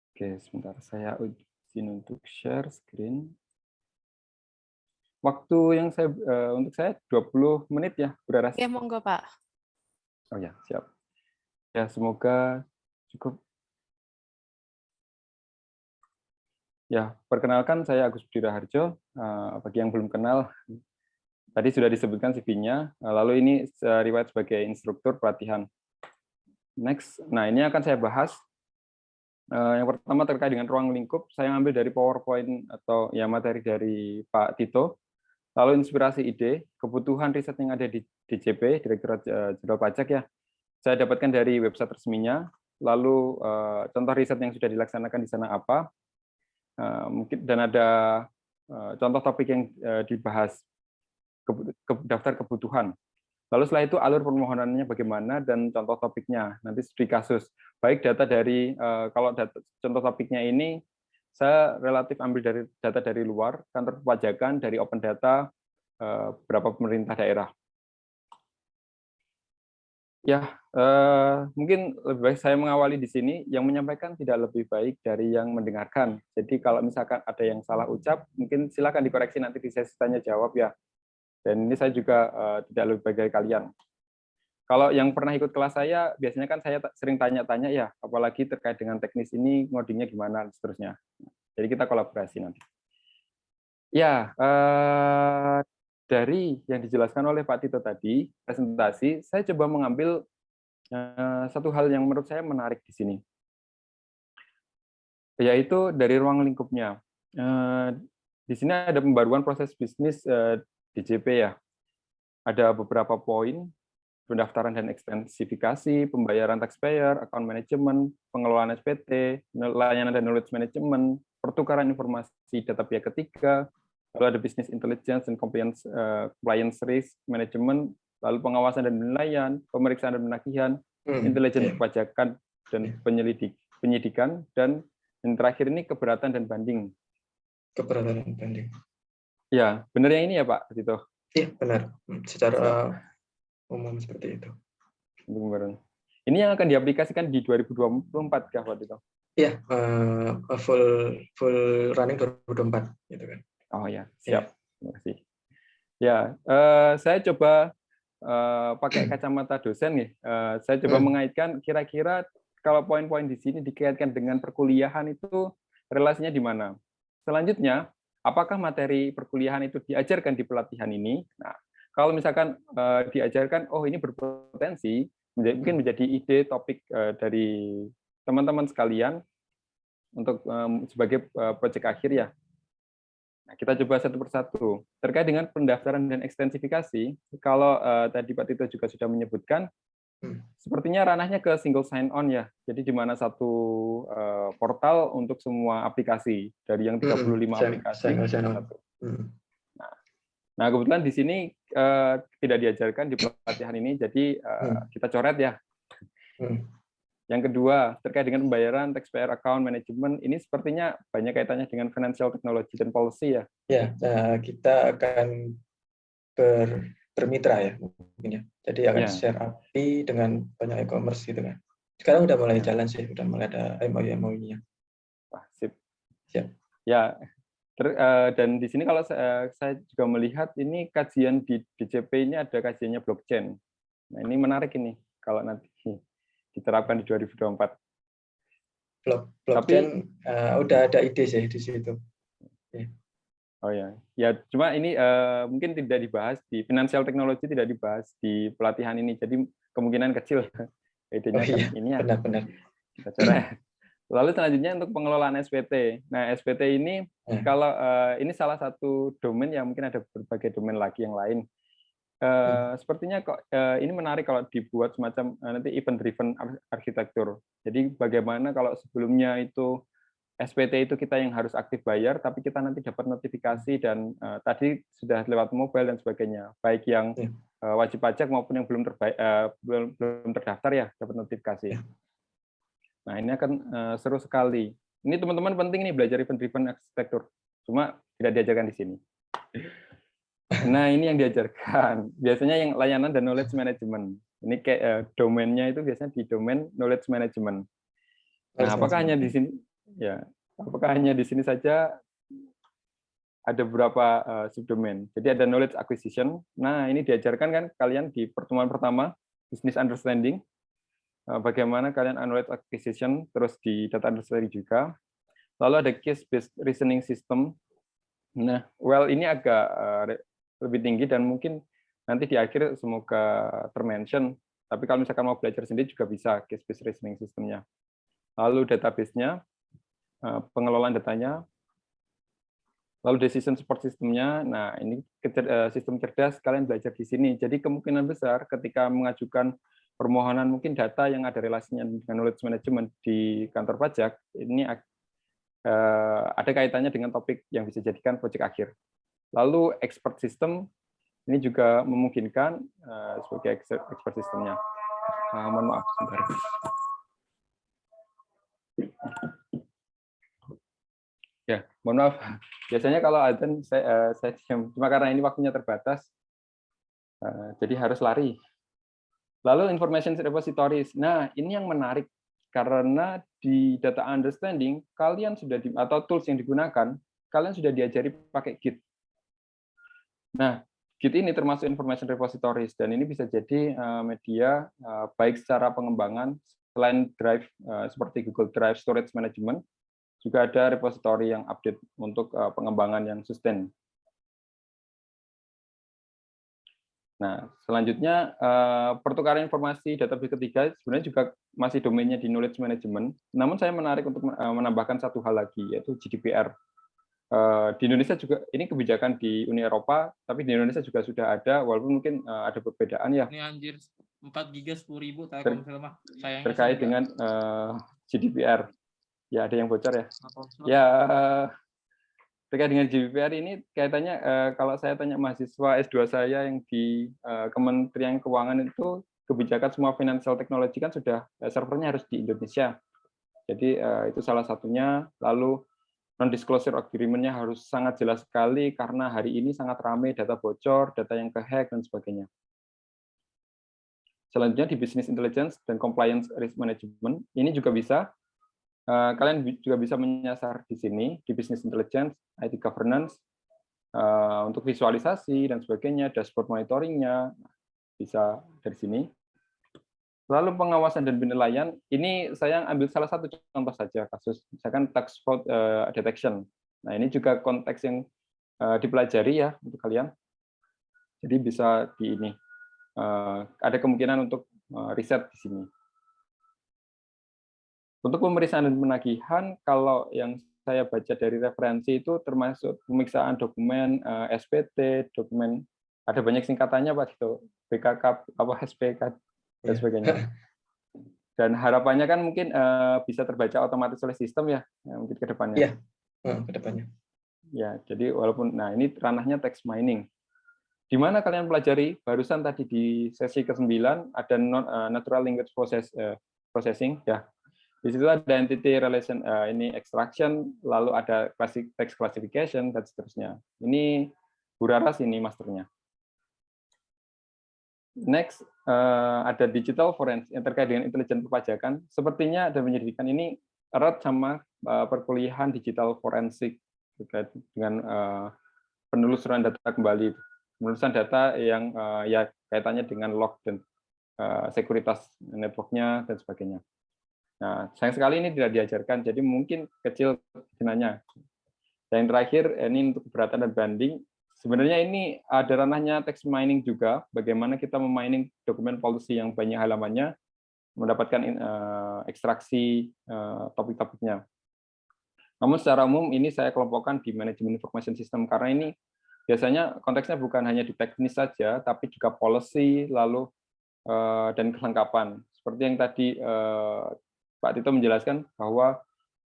Oke, sebentar. Saya izin untuk share screen. Waktu yang untuk saya 20 menit ya, Beraras. Ya, monggo Pak. Oh ya, siap. Ya, semoga cukup. Ya, perkenalkan saya Agus Budi Raharjo. Bagi yang belum kenal, tadi sudah disebutkan CV-nya. Lalu ini riwayat sebagai instruktur pelatihan. Next, nah ini akan saya bahas. Yang pertama terkait dengan ruang lingkup, saya ambil dari PowerPoint atau ya materi dari Pak Tito. Lalu inspirasi ide, kebutuhan riset yang ada di DJP, Direktorat Jenderal Pajak ya. Saya dapatkan dari website resminya. Lalu contoh riset yang sudah dilaksanakan di sana apa. Mungkin dan ada contoh topik yang dibahas, daftar kebutuhan. Lalu setelah itu alur permohonannya bagaimana dan contoh topiknya nanti studi kasus. Baik data dari kalau contoh topiknya ini saya relatif ambil dari data dari luar kantor perpajakan, dari open data beberapa pemerintah daerah. Ya, mungkin lebih baik saya mengawali di sini. Yang menyampaikan tidak lebih baik dari yang mendengarkan. Jadi kalau misalkan ada yang salah ucap, mungkin silakan dikoreksi nanti di sesi tanya jawab ya. Dan ini saya juga tidak lebih baik dari kalian. Kalau yang pernah ikut kelas saya, biasanya kan saya sering tanya-tanya ya, apalagi terkait dengan teknis ini, ngodingnya gimana, dan seterusnya. Jadi kita kolaborasi nanti. Ya, dari yang dijelaskan oleh Pak Tito tadi, presentasi, saya coba mengambil satu hal yang menurut saya menarik di sini, yaitu dari ruang lingkupnya. Di sini ada pembaruan proses bisnis DJP ya. Ada beberapa poin, pendaftaran dan ekstensifikasi, pembayaran taxpayer, account management, pengelolaan SPT, layanan dan knowledge management, pertukaran informasi data pihak ketiga, lalu ada business intelligence dan compliance risk management, lalu pengawasan dan penilaian, pemeriksaan dan penagihan, intelijen perpajakan dan penyidikan, dan yang terakhir ini keberatan dan banding. Keberatan dan banding. Ya, benar yang ini ya Pak Tito? Iya, benar. Secara umum seperti itu. Ini yang akan diaplikasikan di 2024 kah Pak Tito? Iya, full running 2024 gitu kan. Oh ya, siap. Terima kasih. Ya, saya coba pakai kacamata dosen nih. Saya coba mengaitkan kira-kira kalau poin-poin di sini dikaitkan dengan perkuliahan itu relasinya di mana. Selanjutnya, apakah materi perkuliahan itu diajarkan di pelatihan ini? Nah, kalau misalkan diajarkan, oh ini berpotensi, mungkin menjadi ide topik dari teman-teman sekalian untuk sebagai proyek akhir ya. Nah, kita coba satu persatu. Terkait dengan pendaftaran dan ekstensifikasi, kalau tadi Pak Tito juga sudah menyebutkan, sepertinya ranahnya ke single sign-on ya. Jadi di mana satu portal untuk semua aplikasi, dari yang 35 aplikasi. Nah, kebetulan di sini tidak diajarkan di pelatihan ini, jadi kita coret ya. Yang kedua, terkait dengan pembayaran, taxpayer account management, ini sepertinya banyak kaitannya dengan financial technology dan policy ya? Ya, kita akan bermitra ya mungkin ya. Jadi akan share API dengan banyak e-commerce gitu kan. Sekarang udah mulai jalan sih, udah mulai ada MOU-nya. Wah, sip. Siap. Ya, dan di sini kalau saya juga melihat ini kajian di DJP ini ada kajiannya blockchain. Nah, ini menarik ini kalau nanti diterapkan di 2024. Blockchain udah ada ide sih di situ. Oh ya, ya cuma ini mungkin tidak dibahas di financial technology, tidak dibahas di pelatihan ini, jadi kemungkinan kecil idenya ini ya. Benar-benar. Kita coret. Lalu selanjutnya untuk pengelolaan SPT. Nah SPT ini kalau ini salah satu domain yang mungkin ada berbagai domain lagi yang lain. sepertinya kok ini menarik kalau dibuat semacam nanti event driven arsitektur. Jadi bagaimana kalau sebelumnya itu SPT itu kita yang harus aktif bayar, tapi kita nanti dapat notifikasi dan tadi sudah lewat mobile dan sebagainya. Baik yang wajib pajak maupun yang belum terdaftar ya dapat notifikasi. Nah ini akan seru sekali. Ini teman-teman penting nih belajar event driven arsitektur. Cuma tidak diajarkan di sini. Nah, ini yang diajarkan. Biasanya yang layanan dan knowledge management. Ini kayak domainnya itu biasanya di domain knowledge management. Nah, apakah hanya di sini? Ya, apakah hanya di sini saja? Ada beberapa subdomain. Jadi ada knowledge acquisition. Nah, ini diajarkan kan kalian di pertemuan pertama, business understanding. Bagaimana kalian knowledge acquisition, terus di data understanding juga. Lalu ada case-based reasoning system. Nah, well ini agak lebih tinggi dan mungkin nanti di akhir semoga termention. Tapi kalau misalkan mau belajar sendiri juga bisa case-based reasoning systemnya. Lalu database-nya, pengelolaan datanya, lalu decision support systemnya. Nah ini sistem cerdas kalian belajar di sini. Jadi kemungkinan besar ketika mengajukan permohonan mungkin data yang ada relasinya dengan knowledge management di kantor pajak, ini ada kaitannya dengan topik yang bisa jadikan proyek akhir. Lalu expert system ini juga memungkinkan sebagai expert systemnya. Mohon maaf sebentar. Ya, mohon maaf. Biasanya kalau azan saya diam. Cuma karena ini waktunya terbatas, jadi harus lari. Lalu information repositories. Nah, ini yang menarik karena di data understanding kalian sudah atau tools yang digunakan kalian sudah diajari pakai Git. Nah, Git ini termasuk information repositories dan ini bisa jadi media baik secara pengembangan selain Drive seperti Google Drive Storage Management, juga ada repository yang update untuk pengembangan yang sustain. Nah, selanjutnya pertukaran informasi database ketiga sebenarnya juga masih domainnya di knowledge management. Namun saya menarik untuk menambahkan satu hal lagi yaitu GDPR. Di Indonesia juga ini kebijakan di Uni Eropa, tapi di Indonesia juga sudah ada, walaupun mungkin ada perbedaan ya. Ini anjir 4 giga 10.000 Telkomsel mah. Terkait dengan GDPR. Ya ada yang bocor ya. Ya terkait dengan GDPR ini kaitannya kalau saya tanya mahasiswa S2 saya yang di Kementerian Keuangan itu kebijakan semua financial technology kan sudah servernya harus di Indonesia. Jadi itu salah satunya. Lalu non-disclosure agreement-nya harus sangat jelas sekali karena hari ini sangat ramai data bocor, data yang ke-hack, dan sebagainya. Selanjutnya di business intelligence dan compliance risk management, ini juga bisa, kalian juga bisa menyasar di sini, di business intelligence, IT governance, untuk visualisasi dan sebagainya, dashboard monitoring-nya, bisa dari sini. Lalu pengawasan dan penilaian, ini saya ambil salah satu contoh saja kasus, misalkan tax fraud detection. Nah ini juga konteks yang dipelajari ya untuk kalian. Jadi bisa di ini ada kemungkinan untuk riset di sini. Untuk pemeriksaan dan penagihan, kalau yang saya baca dari referensi itu termasuk pemeriksaan dokumen SPT, dokumen ada banyak singkatannya Pak gitu, BKK apa SPK dan sebagainya. Dan harapannya kan mungkin bisa terbaca otomatis oleh sistem ya, mungkin ke depannya. Iya, ke depannya. Ya, jadi walaupun, nah ini ranahnya text mining. Di mana kalian pelajari, barusan tadi di sesi ke-9 ada natural language processing, ya. Di situ ada entity relation, ini extraction, lalu ada text classification, dan seterusnya. Ini Bu Raras ini masternya. Next, ada digital forensik yang terkait dengan intelijen perpajakan. Sepertinya ada menyedihkan ini erat sama perkuliahan digital forensik terkait dengan penelusuran data kembali, penelusuran data yang ya kaitannya dengan log dan sekuritas networknya dan sebagainya. Nah, sayang sekali ini tidak diajarkan, jadi mungkin kecil kemungkinannya. Dan yang terakhir, ini untuk keberatan dan banding. Sebenarnya ini ada ranahnya text mining juga, bagaimana kita memining dokumen policy yang banyak halamannya, mendapatkan ekstraksi topik-topiknya. Namun secara umum ini saya kelompokkan di manajemen information system, karena ini biasanya konteksnya bukan hanya di teknis saja, tapi juga policy, lalu dan kelengkapan. Seperti yang tadi Pak Tito menjelaskan bahwa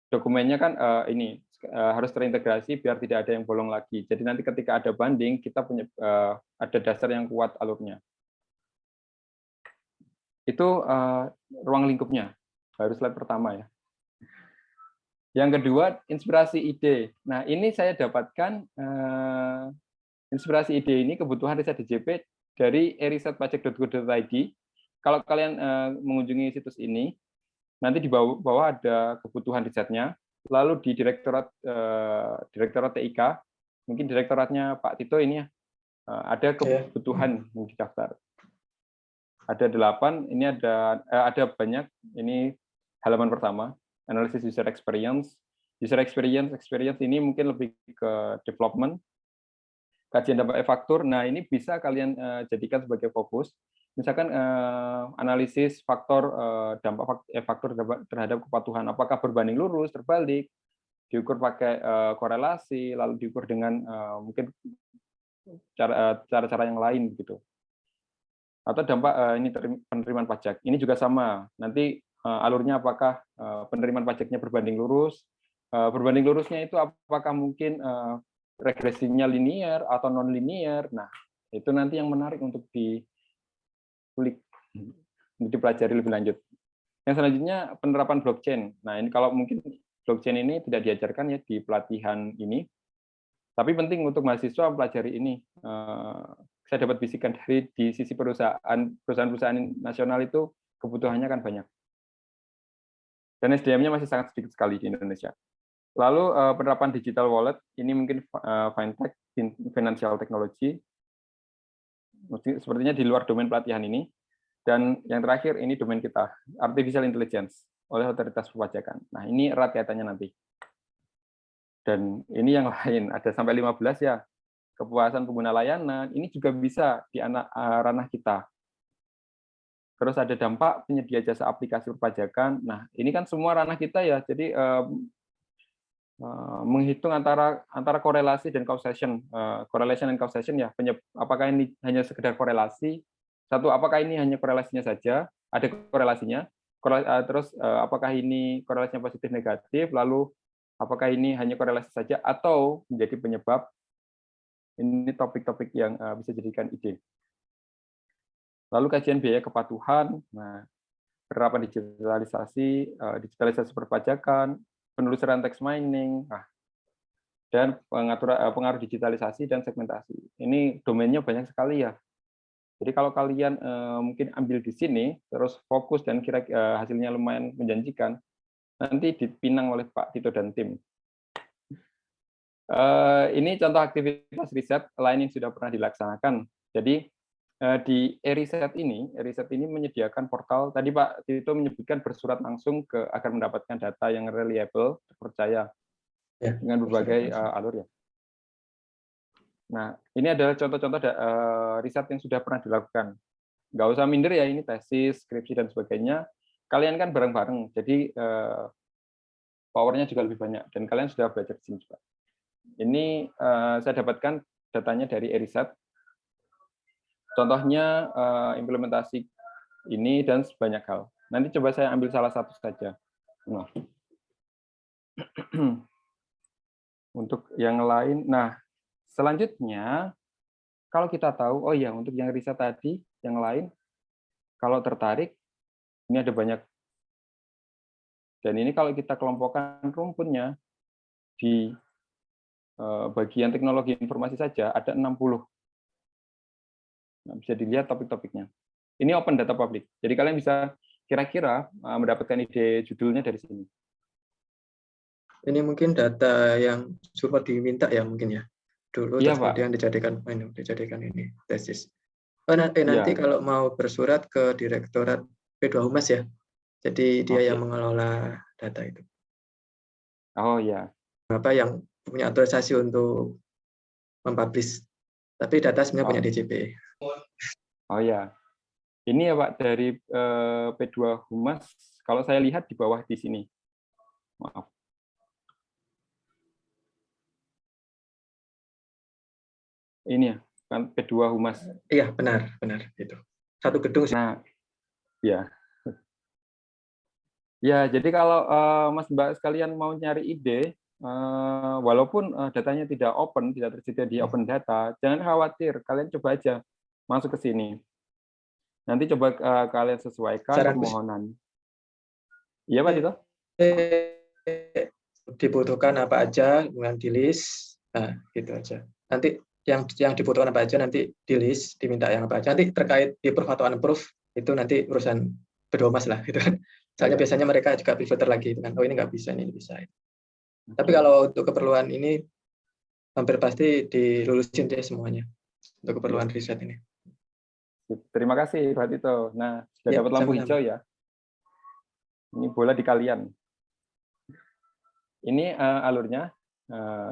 dokumennya kan ini harus terintegrasi biar tidak ada yang bolong lagi. Jadi nanti ketika ada banding, kita punya ada dasar yang kuat alurnya. Itu ruang lingkupnya, baru slide pertama ya. Yang kedua, inspirasi ide. Nah, ini saya dapatkan inspirasi ide ini kebutuhan riset DJP dari erisetpajak.go.id. Kalau kalian mengunjungi situs ini, nanti di bawah ada kebutuhan risetnya, lalu di direktorat TIK, mungkin direktoratnya Pak Tito ini ya, ada kebutuhan yang didaftar. Ada 8, ini ada banyak, ini halaman pertama, analisis user experience. User experience ini mungkin lebih ke development, kajian dampak faktor. Nah, ini bisa kalian jadikan sebagai fokus. Misalkan analisis faktor dampak faktor terhadap kepatuhan, apakah berbanding lurus, terbalik, diukur pakai korelasi, lalu diukur dengan mungkin cara-cara yang lain gitu. Atau dampak ini penerimaan pajak. Ini juga sama. Nanti alurnya apakah penerimaan pajaknya berbanding lurus? Berbanding lurusnya itu apakah mungkin regresinya linear atau non linear? Nah, itu nanti yang menarik untuk dikulik, untuk dipelajari lebih lanjut. Yang selanjutnya penerapan blockchain. Nah, ini kalau mungkin blockchain ini tidak diajarkan ya di pelatihan ini, tapi penting untuk mahasiswa mempelajari ini. Saya dapat bisikan dari di sisi perusahaan nasional itu kebutuhannya kan banyak. Dan SDM-nya masih sangat sedikit sekali di Indonesia. Lalu penerapan digital wallet, ini mungkin fintech, financial technology, sepertinya di luar domain pelatihan ini. Dan yang terakhir, ini domain kita, artificial intelligence, oleh otoritas perpajakan. Nah, ini erat kaitannya nanti. Dan ini yang lain, ada sampai 15 ya, kepuasan pengguna layanan, ini juga bisa di ranah kita. Terus ada dampak penyedia jasa aplikasi perpajakan. Nah, ini kan semua ranah kita ya, jadi menghitung antara korelasi dan causation, correlation and causation ya, apakah ini hanya sekedar korelasi, satu apakah ini hanya korelasinya saja, ada korelasinya, terus apakah ini korelasinya positif negatif, lalu apakah ini hanya korelasi saja atau menjadi penyebab. Ini topik-topik yang bisa dijadikan ide. Lalu kajian biaya kepatuhan, nah, penerapan digitalisasi perpajakan, penelusuran text mining, nah, dan pengaruh digitalisasi dan segmentasi. Ini domainnya banyak sekali ya. Jadi kalau kalian mungkin ambil di sini, terus fokus dan kira hasilnya lumayan menjanjikan, nanti dipinang oleh Pak Tito dan tim. Ini contoh aktivitas riset lain yang sudah pernah dilaksanakan. Jadi di eriset ini menyediakan portal. Tadi Pak Tito menyebutkan bersurat langsung agar mendapatkan data yang reliable, terpercaya ya, dengan berbagai alur ya. Nah, ini adalah contoh-contoh riset yang sudah pernah dilakukan. Nggak usah minder ya, ini tesis, skripsi dan sebagainya. Kalian kan bareng-bareng, jadi powernya juga lebih banyak. Dan kalian sudah belajar di sini juga. Ini saya dapatkan datanya dari eriset. Contohnya implementasi ini dan sebanyak hal. Nanti coba saya ambil salah satu saja. Nah. Untuk yang lain, nah selanjutnya kalau kita tahu, oh ya untuk yang riset tadi, yang lain, kalau tertarik, ini ada banyak. Dan ini kalau kita kelompokkan rumputnya di bagian teknologi informasi saja ada 60. Nah, bisa dilihat topik-topiknya. Ini open data public. Jadi kalian bisa kira-kira mendapatkan ide judulnya dari sini. Ini mungkin data yang support diminta ya mungkin ya. Dulu ya, terus kemudian dijadikan ini tesis. Nanti ya. kalau mau bersurat ke Direktorat P2 Humas ya. Jadi dia yang mengelola data itu. Oh ya. Apa yang punya autorisasi untuk mempublish. Tapi data sebenarnya punya DJP. Oh ya. Ini ya Pak dari P2 Humas. Kalau saya lihat di bawah di sini. Maaf. ini ya, kan P2 Humas. Iya, benar itu. Satu gedung sih. Nah, ya. Ya, jadi kalau Mas Mbak sekalian mau nyari ide, walaupun datanya tidak open, tidak tersedia di open data, jangan khawatir, kalian coba aja masuk ke sini. Nanti coba kalian sesuaikan Saran permohonan. Iya, Pak Tito? Dibutuhkan apa aja, kemudian di list, nah gitu aja. Nanti yang dibutuhkan apa aja nanti di list, diminta yang apa aja. Nanti terkait di approve atau unapprove itu nanti urusan Pedomas lah, gitu kan. Soalnya biasanya mereka juga pivoter lagi, kan. Oh ini nggak bisa, ini bisa. Tapi kalau untuk keperluan ini hampir pasti dilulusin deh semuanya untuk keperluan riset ini. Terima kasih, Pak Tito. Nah, sudah Ya, dapat lampu sama-sama. hijau ya. Ini bola di kalian. Ini alurnya,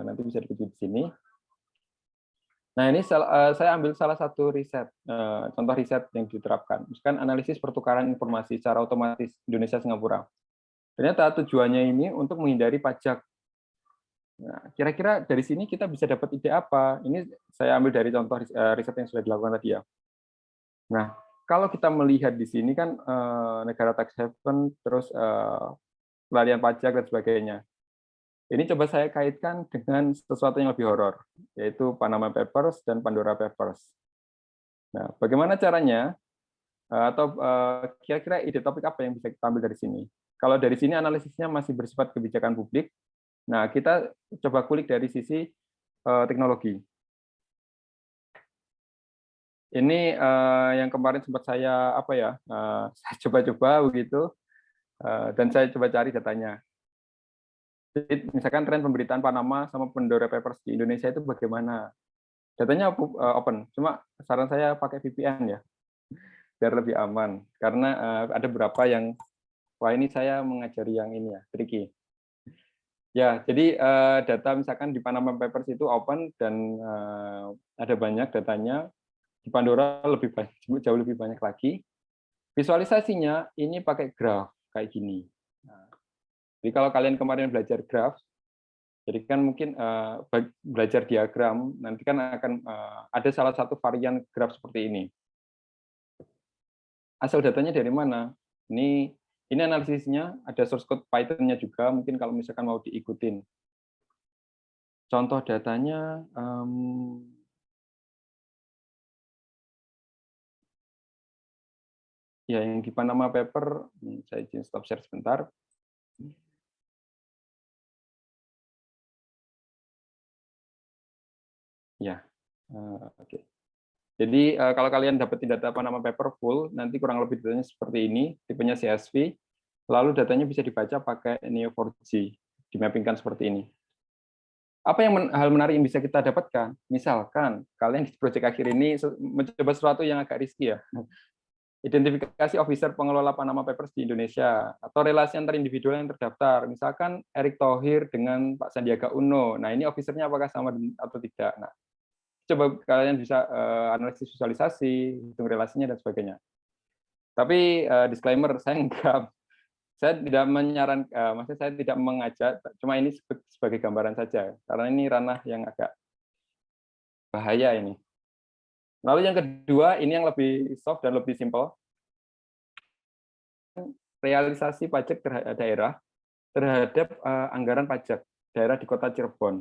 nanti bisa dituju di sini. Nah, ini saya ambil salah satu riset, contoh riset yang diterapkan. Misalkan analisis pertukaran informasi secara otomatis Indonesia-Singapura. Ternyata tujuannya ini untuk menghindari pajak. Nah, kira-kira dari sini kita bisa dapat ide apa? Ini saya ambil dari contoh riset yang sudah dilakukan tadi ya. Nah, kalau kita melihat di sini kan negara tax haven, terus pelarian pajak dan sebagainya. Ini coba saya kaitkan dengan sesuatu yang lebih horor, yaitu Panama Papers dan Pandora Papers. Nah, bagaimana caranya? Atau kira-kira ide topik apa yang bisa kita ambil dari sini? Kalau dari sini analisisnya masih bersifat kebijakan publik, nah kita coba kulik dari sisi teknologi. Ini yang kemarin sempat saya saya coba-coba begitu, dan saya coba cari datanya. Jadi, misalkan tren pemberitaan Panama sama Pandora Papers di Indonesia itu bagaimana? Datanya open, cuma saran saya pakai VPN ya, biar lebih aman. Karena ada beberapa yang, wah ini saya mengajari yang ini ya, tricky. Ya, jadi data misalkan di Panama Papers itu open dan ada banyak datanya. Di Pandora lebih banyak, jauh lebih banyak lagi. Visualisasinya ini pakai graf kayak gini. Nah, jadi kalau kalian kemarin belajar graf, jadi kan mungkin belajar diagram, nanti kan akan ada salah satu varian graf seperti ini. Asal datanya dari mana? Ini analisisnya, ada source code Python-nya juga, mungkin kalau misalkan mau diikutin. Contoh datanya, ya yang di Panama Paper, saya izin stop share sebentar. Ya, oke. Jadi kalau kalian dapetin data Panama Paper full, nanti kurang lebih datanya seperti ini, tipenya CSV, lalu datanya bisa dibaca pakai Neo4j, dimappingkan seperti ini. Apa yang hal menarik yang bisa kita dapatkan? Misalkan kalian di proyek akhir ini mencoba sesuatu yang agak risky ya. Identifikasi officer pengelola Panama Papers di Indonesia, atau relasi antar individual yang terdaftar. Misalkan Erick Thohir dengan Pak Sandiaga Uno. Nah, ini officernya apakah sama atau tidak? Nah, coba kalian bisa analisis visualisasi, hitung relasinya dan sebagainya. Tapi disclaimer, saya tidak menyarankan, maksudnya saya tidak mengajak, cuma ini sebagai gambaran saja, karena ini ranah yang agak bahaya ini. Lalu yang kedua, ini yang lebih soft dan lebih simpel. Realisasi pajak daerah terhadap anggaran pajak daerah di Kota Cirebon.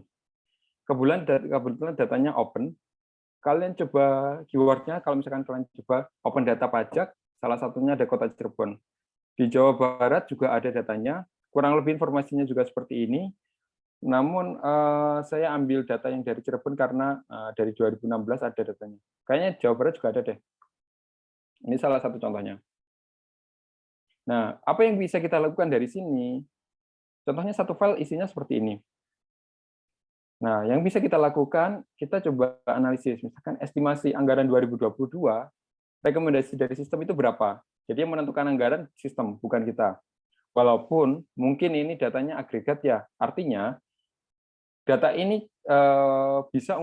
Kebetulan datanya open. Kalian coba keyword-nya, kalau misalkan kalian coba open data pajak, salah satunya ada Kota Cirebon. Di Jawa Barat juga ada datanya, kurang lebih informasinya juga seperti ini. Namun saya ambil data yang dari Cirebon karena dari 2016 ada datanya. Kayaknya Jawa Barat juga ada deh. Ini salah satu contohnya. Nah, apa yang bisa kita lakukan dari sini? Contohnya satu file isinya seperti ini. Nah, yang bisa kita lakukan, kita coba analisis. Misalkan estimasi anggaran 2022, rekomendasi dari sistem itu berapa? Jadi yang menentukan anggaran sistem, bukan kita. Walaupun mungkin ini datanya agregat ya, artinya data ini bisa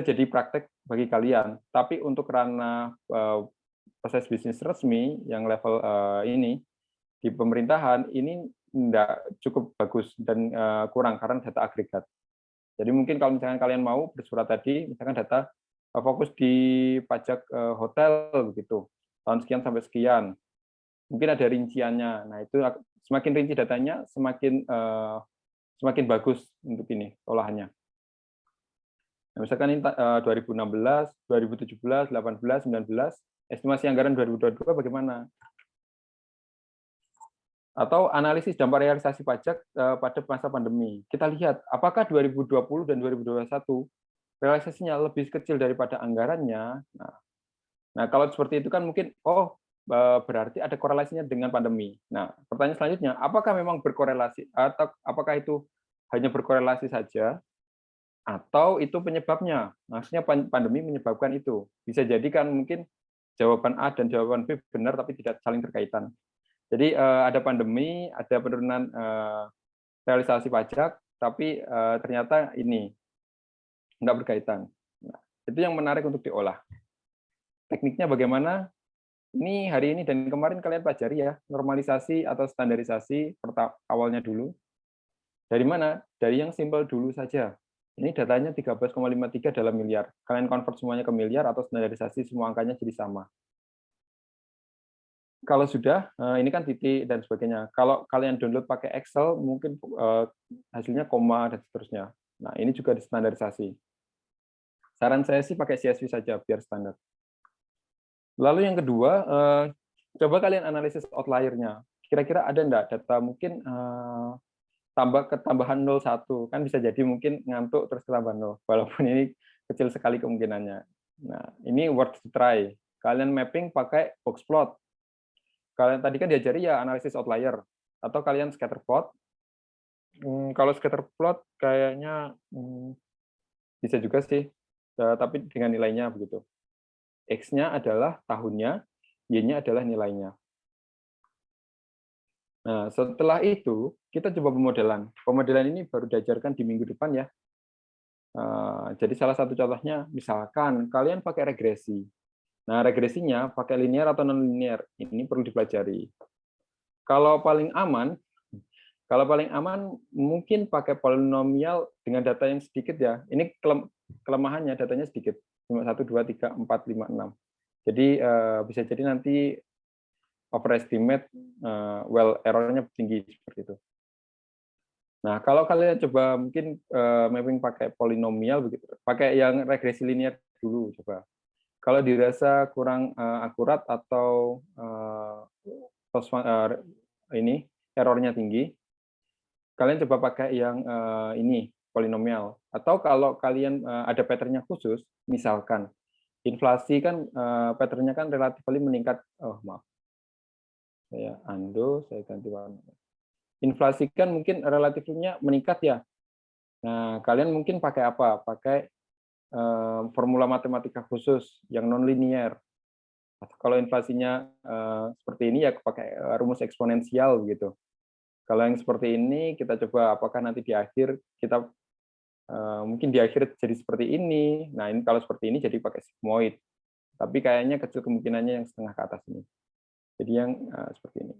jadi praktek bagi kalian. Tapi untuk ranah proses bisnis resmi yang level ini di pemerintahan ini tidak cukup bagus dan kurang karena data agregat. Jadi mungkin kalau misalkan kalian mau bersurat tadi, misalkan data fokus di pajak hotel begitu, tahun sekian sampai sekian, mungkin ada rinciannya. Nah itu semakin rinci datanya, semakin bagus untuk ini olahannya. Nah, misalkan ini 2016, 2017, 18, 19, estimasi anggaran 2022 bagaimana? Atau analisis dampak realisasi pajak pada masa pandemi. Kita lihat apakah 2020 dan 2021 realisasinya lebih kecil daripada anggarannya. Nah, kalau seperti itu kan mungkin berarti ada korelasinya dengan pandemi. Nah, pertanyaan selanjutnya, apakah memang berkorelasi atau apakah itu hanya berkorelasi saja atau itu penyebabnya? Maksudnya pandemi menyebabkan itu. Bisa jadi kan mungkin jawaban A dan jawaban B benar tapi tidak saling berkaitan. Jadi ada pandemi, ada penurunan realisasi pajak, tapi ternyata ini enggak berkaitan. Nah, itu yang menarik untuk diolah. Tekniknya bagaimana? Ini hari ini dan kemarin kalian pelajari ya, normalisasi atau standarisasi awalnya dulu. Dari mana? Dari yang simpel dulu saja. Ini datanya 13,53 dalam miliar. Kalian convert semuanya ke miliar atau standarisasi semua angkanya jadi sama. Kalau sudah, ini kan titik dan sebagainya. Kalau kalian download pakai Excel, mungkin hasilnya koma dan seterusnya. Nah, ini juga distandarisasi. Saran saya sih pakai CSV saja, biar standar. Lalu yang kedua, coba kalian analisis outlier-nya. Kira-kira ada enggak data mungkin ketambahan 01, kan bisa jadi mungkin ngantuk terus ketambah 0, walaupun ini kecil sekali kemungkinannya. Nah, ini worth to try. Kalian mapping pakai box plot. Kalian tadi kan diajari ya analisis outlier, atau kalian scatter plot. Kalau scatter plot kayaknya bisa juga sih, tapi dengan nilainya begitu. X-nya adalah tahunnya, Y-nya adalah nilainya. Nah, setelah itu kita coba pemodelan. Pemodelan ini baru diajarkan di minggu depan ya. Jadi salah satu contohnya, misalkan kalian pakai regresi. Nah, regresinya pakai linear atau non-linear, ini perlu dipelajari. Kalau paling aman mungkin pakai polinomial dengan data yang sedikit ya. Ini kelemahannya, datanya sedikit. Cuma 1, 2, 3, 4, 5, 6. Jadi bisa jadi nanti overestimate, error-nya tinggi seperti itu. Nah, kalau kalian coba mungkin mapping pakai polinomial begitu, pakai yang regresi linear dulu coba. Kalau dirasa kurang akurat atau ini errornya tinggi, kalian coba pakai yang ini polinomial. Atau kalau kalian ada pattern-nya khusus, misalkan inflasi kan pattern-nya kan relatif meningkat. Oh maaf, saya undo, saya ganti warna. Inflasi kan mungkin relatifnya meningkat ya. Nah, kalian mungkin pakai apa? Pakai formula matematika khusus yang non-linear. Kalau inflasinya seperti ini ya pakai rumus eksponensial gitu. Kalau yang seperti ini kita coba apakah nanti di akhir kita mungkin di akhir jadi seperti ini. Nah, ini kalau seperti ini jadi pakai sigmoid. Tapi kayaknya kecil kemungkinannya yang setengah ke atas ini. Jadi yang seperti ini.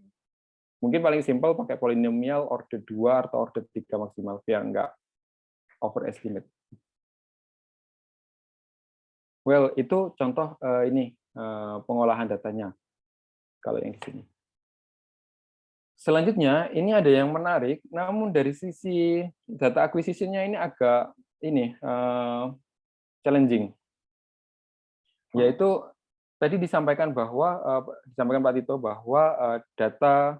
Mungkin paling simpel pakai polinomial order 2 atau order 3 maksimal biar enggak overestimate. Well, itu contoh ini pengolahan datanya. Kalau yang di sini. Selanjutnya, ini ada yang menarik, namun dari sisi data acquisition-nya ini agak ini challenging. Yaitu tadi disampaikan Pak Tito bahwa data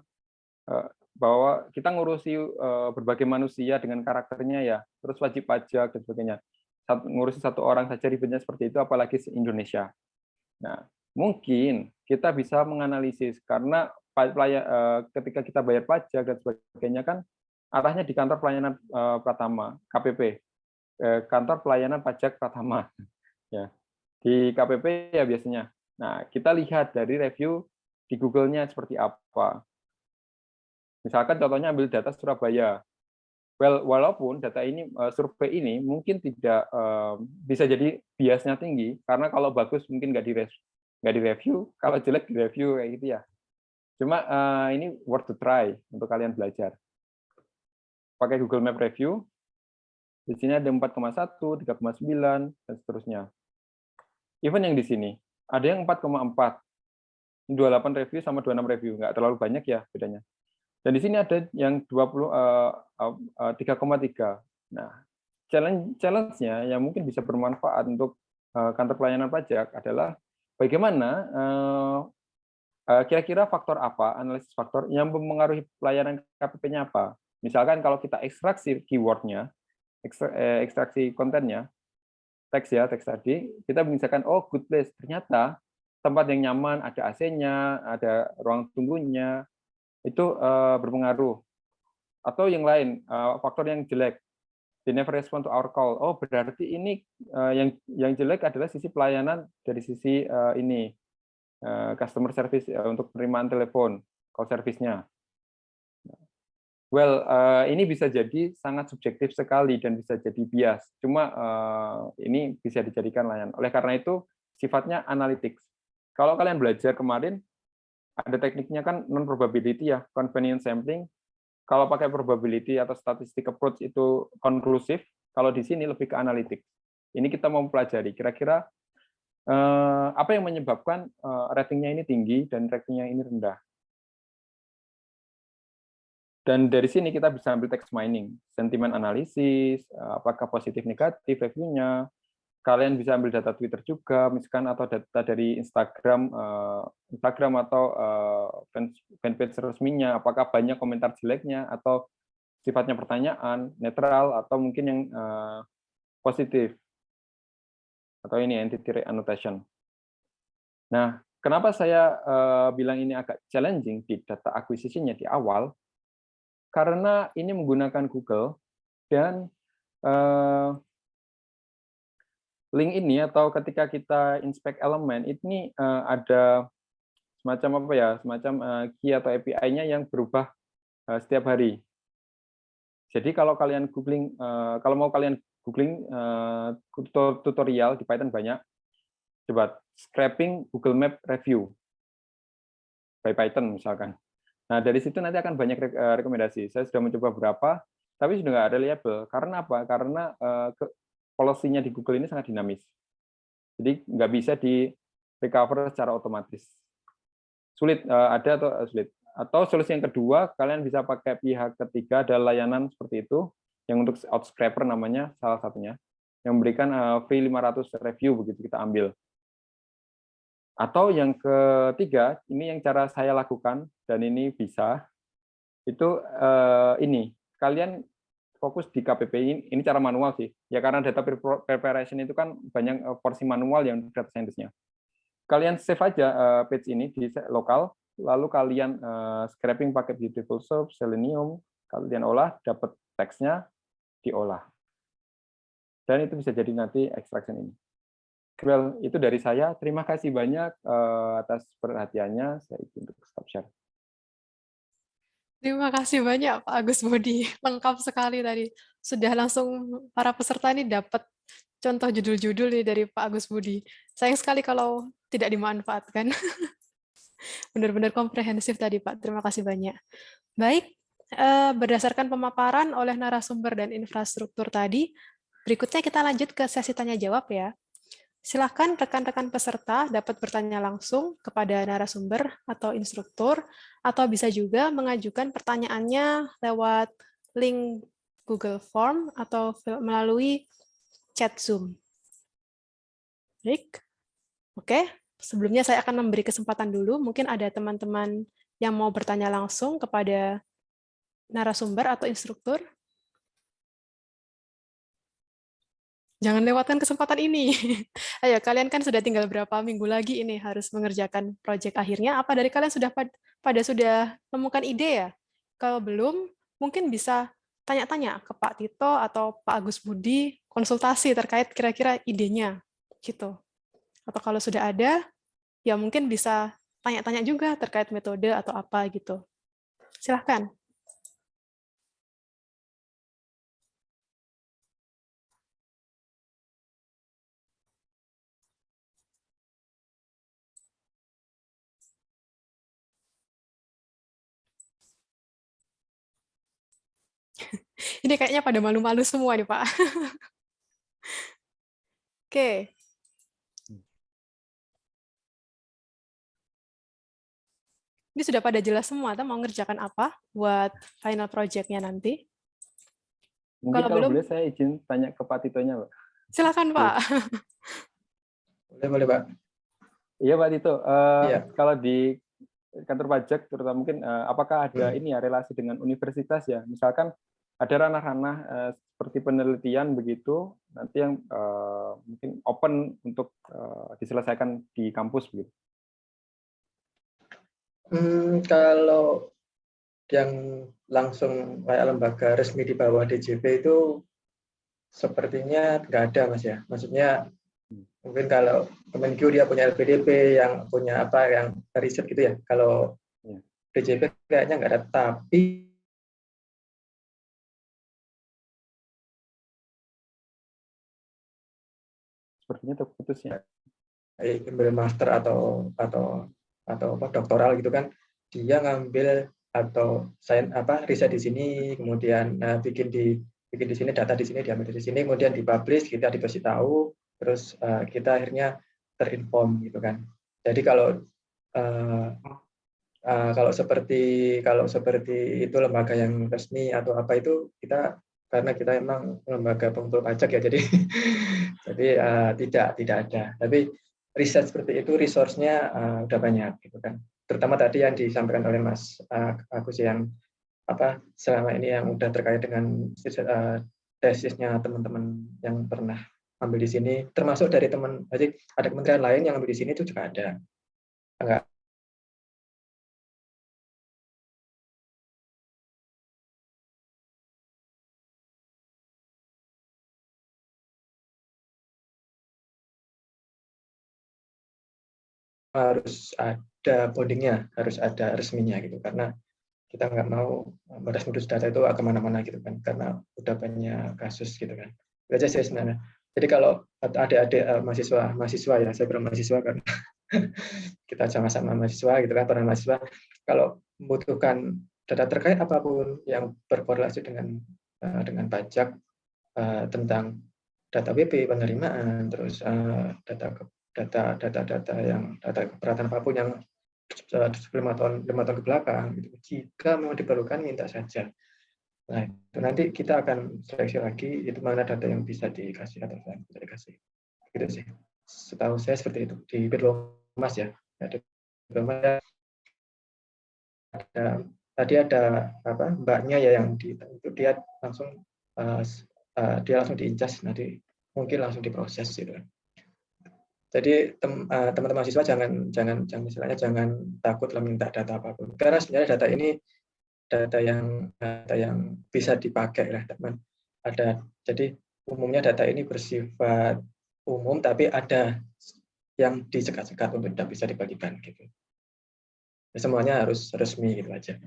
bahwa kita ngurusi berbagai manusia dengan karakternya ya, terus wajib pajak dan sebagainya. Ngurusi satu orang saja ribetnya seperti itu, apalagi se-Indonesia. Nah, mungkin kita bisa menganalisis karena ketika kita bayar pajak dan sebagainya kan arahnya di kantor pelayanan Pratama, KPP, kantor pelayanan pajak Pratama, ya di KPP ya biasanya. Nah, kita lihat dari review di Google-nya seperti apa. Misalkan contohnya ambil data Surabaya. Well, walaupun data ini survei ini mungkin tidak bisa jadi biasnya tinggi karena kalau bagus mungkin nggak direview, kalau jelek direview kayak gitu ya. Cuma ini worth to try untuk kalian belajar. Pakai Google Map Review, Di sini ada 4,1, 3,9, dan seterusnya. Even yang di sini, ada yang 4,4. 28 review sama 26 review, nggak terlalu banyak ya bedanya. Dan di sini ada yang 3,3. Nah, challenge-nya yang mungkin bisa bermanfaat untuk kantor pelayanan pajak adalah bagaimana kira-kira faktor apa, analisis faktor yang mempengaruhi pelayanan KPP-nya apa. Misalkan kalau kita ekstraksi keyword-nya, ekstraksi kontennya, teks tadi, kita misalkan, oh good place, ternyata tempat yang nyaman, ada AC-nya, ada ruang tunggunya, itu berpengaruh. Atau yang lain, faktor yang jelek, they never respond to our call. Oh, berarti ini yang jelek adalah sisi pelayanan dari sisi ini, customer service untuk penerimaan telepon, call service-nya. Well, ini bisa jadi sangat subjektif sekali dan bisa jadi bias. Cuma ini bisa dijadikan layanan. Oleh karena itu, sifatnya analytics. Kalau kalian belajar kemarin, ada tekniknya kan non-probability ya, convenience sampling. Kalau pakai probability atau statistic approach itu konklusif, kalau di sini lebih ke analytics. Ini kita mau pelajari, kira-kira apa yang menyebabkan ratingnya ini tinggi dan ratingnya ini rendah. Dan dari sini kita bisa ambil text mining, sentimen analisis, apakah positif negatif reviewnya. Kalian bisa ambil data Twitter juga, misalkan, atau data dari Instagram atau fanpage resminya, apakah banyak komentar jeleknya, atau sifatnya pertanyaan, netral, atau mungkin yang positif, atau ini entity annotation. Nah, kenapa saya bilang ini agak challenging di data acquisition-nya di awal? Karena ini menggunakan Google, dan link ini atau ketika kita inspect elemen ini ada semacam apa ya, semacam key atau API-nya yang berubah setiap hari. Jadi kalau kalian googling, kalau mau kalian googling tutorial di Python banyak, coba scraping Google Map review by Python misalkan. Nah, dari situ nanti akan banyak rekomendasi. Saya sudah mencoba beberapa, tapi sudah nggak reliable. Karena apa? Karena policy-nya di Google ini sangat dinamis. Jadi nggak bisa di recover secara otomatis. Sulit, ada atau sulit. Atau solusi yang kedua, kalian bisa pakai pihak ketiga, ada layanan seperti itu, yang untuk outscraper namanya, salah satunya, yang memberikan free 500 review, begitu kita ambil. Atau yang ketiga, ini yang cara saya lakukan, dan ini bisa, itu ini, kalian fokus di KPP ini cara manual sih, ya karena data preparation itu kan banyak porsi manual yang data scientist-nya. Kalian save aja page ini di lokal, lalu kalian scraping pakai Beautiful Soup, Selenium, kalian olah, dapat teksnya, diolah. Dan itu bisa jadi nanti extraction ini. Well, itu dari saya. Terima kasih banyak atas perhatiannya. Saya izin untuk stop share. Terima kasih banyak Pak Agus Budi. Lengkap sekali tadi. Sudah langsung para peserta ini dapat contoh judul-judul nih dari Pak Agus Budi. Sayang sekali kalau tidak dimanfaatkan. Benar-benar komprehensif tadi Pak. Terima kasih banyak. Baik, berdasarkan pemaparan oleh narasumber dan infrastruktur tadi, berikutnya kita lanjut ke sesi tanya jawab ya. Silakan rekan-rekan peserta dapat bertanya langsung kepada narasumber atau instruktur, atau bisa juga mengajukan pertanyaannya lewat link Google Form atau melalui chat Zoom. Baik, oke. Sebelumnya saya akan memberi kesempatan dulu, mungkin ada teman-teman yang mau bertanya langsung kepada narasumber atau instruktur. Jangan lewatkan kesempatan ini. Ayo, kalian kan sudah tinggal berapa minggu lagi ini harus mengerjakan proyek akhirnya. Apa dari kalian sudah sudah menemukan ide ya? Kalau belum, mungkin bisa tanya-tanya ke Pak Tito atau Pak Agus Budi, konsultasi terkait kira-kira idenya, gitu. Atau kalau sudah ada, ya mungkin bisa tanya-tanya juga terkait metode atau apa gitu. Silahkan. Ini kayaknya pada malu-malu semua nih, Pak. Oke. Ini sudah pada jelas semua, atau mau ngerjakan apa buat final project-nya nanti? Mungkin Kalau kalau belum, boleh saya izin tanya ke Pak Titonya, Pak. silakan, Pak. Boleh Pak. Iya Pak Tito, Iya. kalau di kantor pajak terutama mungkin apakah ada ini ya relasi dengan universitas ya? Misalkan ada ranah-ranah seperti penelitian begitu nanti yang mungkin open untuk diselesaikan di kampus begitu. Kalau yang langsung kayak lembaga resmi di bawah DJP itu sepertinya nggak ada Mas ya. Maksudnya mungkin kalau Kemenkyu dia punya LPDP yang punya apa yang riset gitu ya. Kalau DJP kayaknya nggak ada. Tapi Sepertinya terputus ya. ambil master atau apa doktoral gitu kan, dia ngambil atau riset di sini, kemudian bikin di sini, data di sini diambil dari sini, kemudian dipublish, kita dikasih tahu, terus kita akhirnya terinform gitu kan. Jadi kalau seperti itu lembaga yang resmi atau apa itu kita, karena kita emang lembaga pengumpul pajak ya, jadi tidak ada. Tapi riset seperti itu, resource-nya udah banyak gitu kan. Terutama tadi yang disampaikan oleh Mas Agus yang selama ini yang udah terkait dengan tesisnya teman-teman yang pernah ambil di sini, termasuk dari teman, jadi ada kementerian lain yang ambil di sini itu juga ada. Enggak. Harus ada bondingnya, harus ada resminya gitu, karena kita nggak mau modus data itu kemana-mana gitu kan, karena udah banyak kasus gitu kan. Itu aja sih sebenarnya. Jadi kalau adik-adik mahasiswa ya, saya bilang mahasiswa kan kita sama-sama mahasiswa gitu kan, para mahasiswa, kalau membutuhkan data terkait apapun yang berkorelasi dengan pajak, tentang data WP penerimaan, terus data yang data keberatan apapun yang 5 tahun ke belakang gitu. Jika memang diperlukan, minta saja. Nah, itu nanti kita akan seleksi lagi itu mana data yang bisa dikasih atau yang bisa dikasih. Gitu sih. Setahu saya seperti itu di Birlomas ya. Di Birlomas tadi ada mbaknya ya yang itu dia langsung diincas, nanti mungkin langsung diproses gitu. Jadi teman-teman mahasiswa jangan istilahnya jangan takut minta data apapun, karena sebenarnya data ini data yang bisa dipakai lah teman. Jadi umumnya data ini bersifat umum, tapi ada yang disekat-sekat untuk tidak bisa dibagikan gitu. Semuanya harus resmi gitu aja.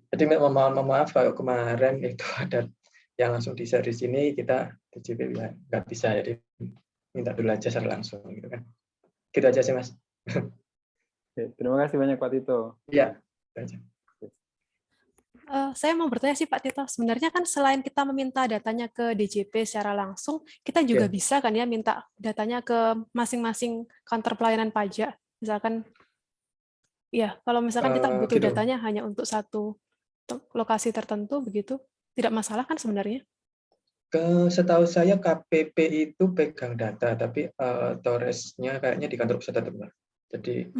Jadi maaf kalau kemarin itu ada yang langsung di-share di sini, kita DJP nggak bisa, jadi minta dulu aja secara langsung gitu kan. Gitu aja sih Mas. Oke, terima kasih banyak Pak Tito. Iya, itu aja. Saya mau bertanya sih Pak Tito, sebenarnya kan selain kita meminta datanya ke DJP secara langsung, kita juga bisa kan ya minta datanya ke masing-masing kantor pelayanan pajak. Misalkan, ya kalau misalkan kita butuh gitu. datanya hanya untuk satu lokasi tertentu begitu, tidak masalah kan sebenarnya? Setahu saya KPP itu pegang data, tapi Torresnya kayaknya di kantor pusat tetap. Jadi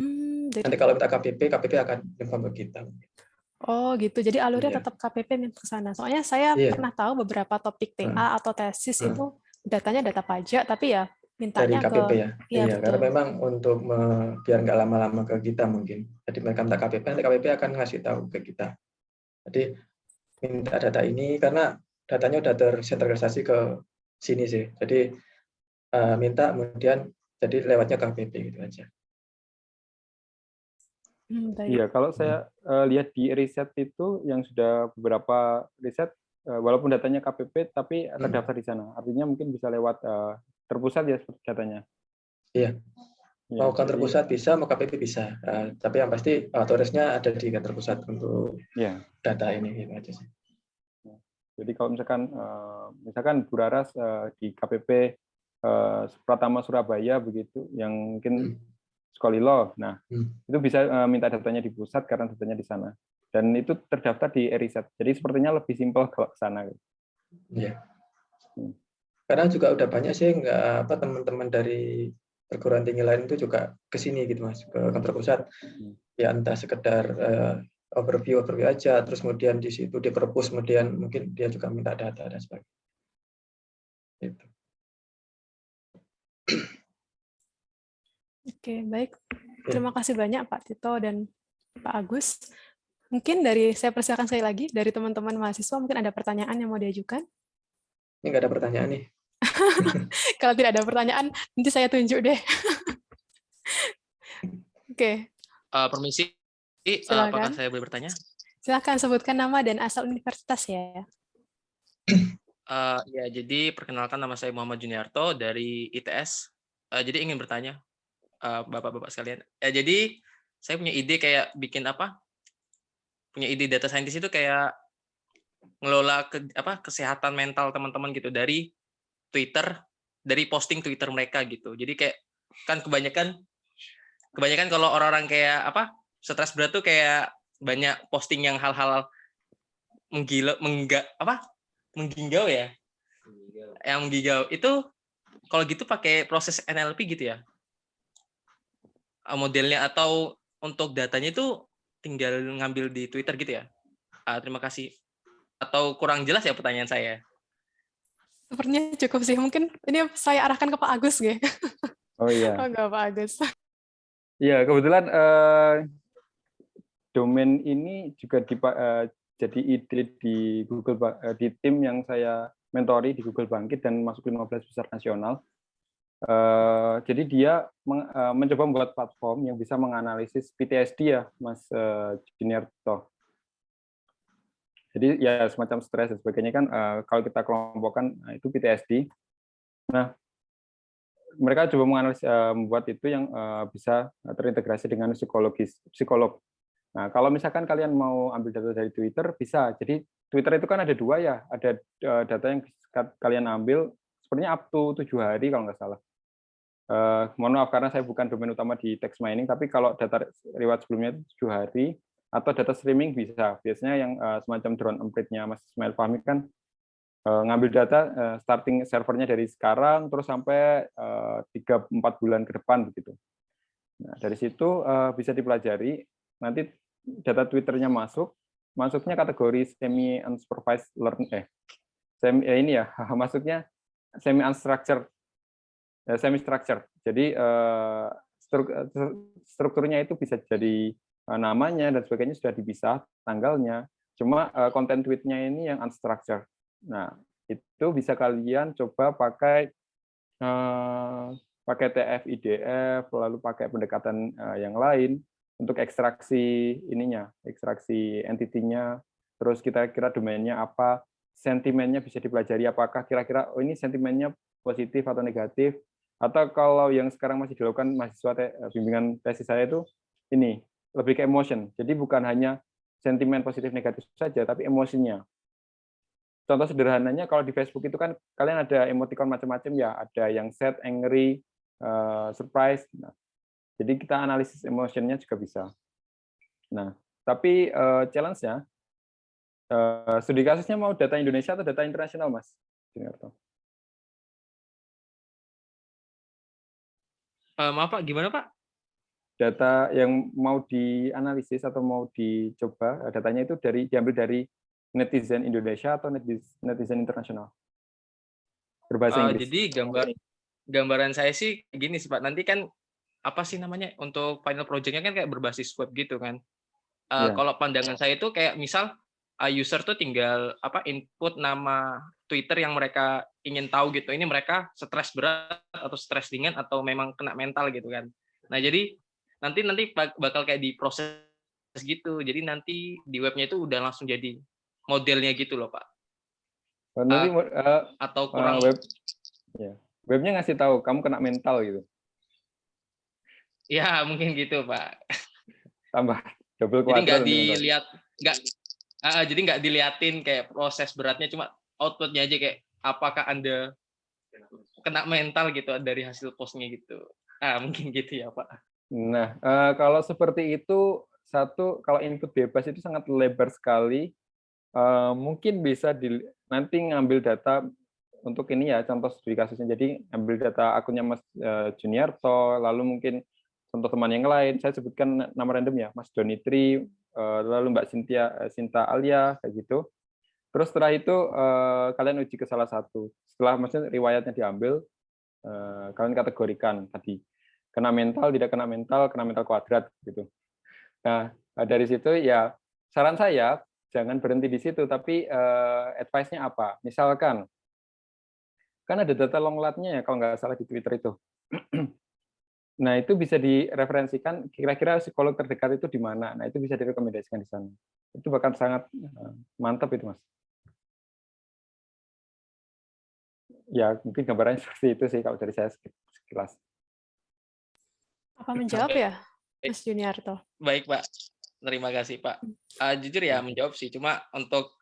nanti kalau minta KPP akan inform ke kita. Oh gitu, jadi alurnya tetap KPP minta ke sana. Soalnya saya pernah tahu beberapa topik TA atau tesis itu datanya data pajak, tapi ya mintanya dari KPP ya. Iya, karena betul. memang untuk biar nggak lama-lama ke kita mungkin. Jadi mereka minta KPP, nanti KPP akan ngasih tahu ke kita. Jadi minta data ini karena datanya udah tersentralisasi ke sini sih. Jadi minta kemudian jadi lewatnya KPP gitu aja. Iya, kalau saya lihat di riset itu yang sudah beberapa riset, walaupun datanya KPP tapi terdaftar di sana. Artinya mungkin bisa lewat terpusat ya datanya. Iya. Mau kantor pusat bisa, mau KPP bisa. Tapi yang pasti Torresnya ada di kantor pusat untuk data ini gitu aja sih. Jadi kalau misalkan Bu Raras di KPP Pratama Surabaya begitu, yang mungkin Skolilo, nah itu bisa minta datanya di pusat karena datanya di sana. Dan itu terdaftar di e-riset. Jadi sepertinya lebih simpel kalau ke sana. Iya. Karena juga udah banyak sih teman-teman dari perguruan tinggi lain itu juga ke sini gitu Mas, ke kantor pusat. Ya entah sekedar overview aja, terus kemudian di situ di perpus, kemudian mungkin dia juga minta data dan sebagainya. Gitu. Oke, baik. Terima kasih banyak Pak Tito dan Pak Agus. Mungkin saya persilakan sekali lagi dari teman-teman mahasiswa, mungkin ada pertanyaan yang mau diajukan? Ini nggak ada pertanyaan nih. Kalau tidak ada pertanyaan, nanti saya tunjuk deh. Oke. Permisi, apakah Silakan. saya boleh bertanya? Silakan sebutkan nama dan asal universitas ya. Ya, jadi perkenalkan nama saya Muhammad Juniarto dari ITS. Jadi ingin bertanya, Bapak-bapak sekalian. Jadi saya punya ide kayak bikin punya ide data scientist itu kayak ngelola kesehatan mental teman-teman gitu dari Twitter, dari posting Twitter mereka gitu. Jadi kayak kan kebanyakan kalau orang-orang kayak stres berat tuh kayak banyak posting yang hal-hal mengginggau ya. Yang menggigau itu kalau gitu pakai proses NLP gitu ya. Modelnya atau untuk datanya itu tinggal ngambil di Twitter gitu ya. Terima kasih. Atau kurang jelas ya pertanyaan saya? Sepertinya cukup sih. Mungkin ini saya arahkan ke Pak Agus, ya. Oh iya. Oh, enggak, Pak Agus. Iya, kebetulan domain ini juga jadi ide di di tim yang saya mentori di Google Bangkit dan masuk 15 besar nasional. Jadi dia mencoba membuat platform yang bisa menganalisis PTSD ya, Mas Juniarto. Jadi ya semacam stres dan sebagainya kan kalau kita kelompokkan itu PTSD. Nah, mereka coba membuat itu yang bisa terintegrasi dengan psikolog. Nah, kalau misalkan kalian mau ambil data dari Twitter, bisa. Jadi Twitter itu kan ada dua ya, ada data yang kalian ambil, sepertinya up to 7 hari kalau nggak salah. Mohon maaf karena saya bukan domain utama di text mining, tapi kalau data riwayat sebelumnya itu 7 hari, atau data streaming bisa. Biasanya yang semacam drone emprit-nya Mas Ismail Fahmi kan ngambil data starting servernya dari sekarang, terus sampai 3-4 bulan ke depan begitu. Nah, dari situ bisa dipelajari, nanti data Twitternya masuknya kategori semi unsupervised learning, masuknya semi unstructured, semi structured. Jadi strukturnya itu bisa jadi namanya dan sebagainya sudah dipisah, tanggalnya. Cuma konten tweetnya ini yang unstructured. Nah, itu bisa kalian coba pakai TF IDF, lalu pakai pendekatan yang lain untuk ekstraksi ekstraksi entity-nya, terus kira-kira domainnya apa, sentimennya bisa dipelajari apakah kira-kira ini sentimennya positif atau negatif, atau kalau yang sekarang masih dilakukan mahasiswa bimbingan tesis saya itu ini lebih ke emotion, jadi bukan hanya sentimen positif negatif saja, tapi emosinya. Contoh sederhananya kalau di Facebook itu kan kalian ada emoticon macam-macam ya, ada yang sad, angry, surprise. Nah, jadi kita analisis emotionnya juga bisa. Nah, tapi challenge-nya, studi kasusnya mau data Indonesia atau data internasional, Mas? Maaf Pak, gimana Pak? Data yang mau dianalisis atau mau dicoba, datanya itu diambil dari netizen Indonesia atau netizen internasional? Berbahasa Inggris. Jadi gambaran saya sih gini sih Pak, nanti kan apa sih namanya untuk final project-nya kan kayak berbasis web gitu kan. Kalau pandangan saya itu kayak misal user tuh tinggal input nama Twitter yang mereka ingin tahu gitu. Ini mereka stres berat atau stres ringan atau memang kena mental gitu kan. Nah, jadi nanti bakal kayak diproses gitu. Jadi nanti di webnya itu udah langsung jadi modelnya gitu loh, Pak. Nanti atau kurang webnya ngasih tahu kamu kena mental gitu. Ya, mungkin gitu, Pak. Tambah double jadi kuadrat. Jadi nggak diliatin kayak proses beratnya, cuma outputnya aja kayak apakah Anda kena mental gitu dari hasil postnya gitu. Mungkin gitu ya Pak. Nah, kalau seperti itu, kalau input bebas itu sangat lebar sekali. Mungkin bisa nanti ngambil data untuk ini ya, contoh studi kasusnya. Jadi ambil data akunnya Mas Juniarto, lalu mungkin contoh teman yang lain. Saya sebutkan nama random ya, Mas Donitri, lalu Mbak Sinta Alia, kayak gitu. Terus setelah itu kalian uji ke salah satu. Setelah maksudnya riwayatnya diambil, kalian kategorikan tadi kena mental, tidak kena mental kuadrat gitu. Nah, dari situ ya saran saya jangan berhenti di situ, tapi advice-nya apa? Misalkan kan ada data long lat-nya ya kalau nggak salah di Twitter itu. Nah, itu bisa direferensikan kira-kira psikolog terdekat itu di mana. Nah, itu bisa direkomendasikan di sana. Itu bahkan sangat mantap itu, Mas. Ya, mungkin gambarannya seperti itu sih kalau dari saya sekilas. Apa menjawab ya, Mas Juniarto? Baik, Pak. Terima kasih, Pak. Jujur ya menjawab sih, cuma untuk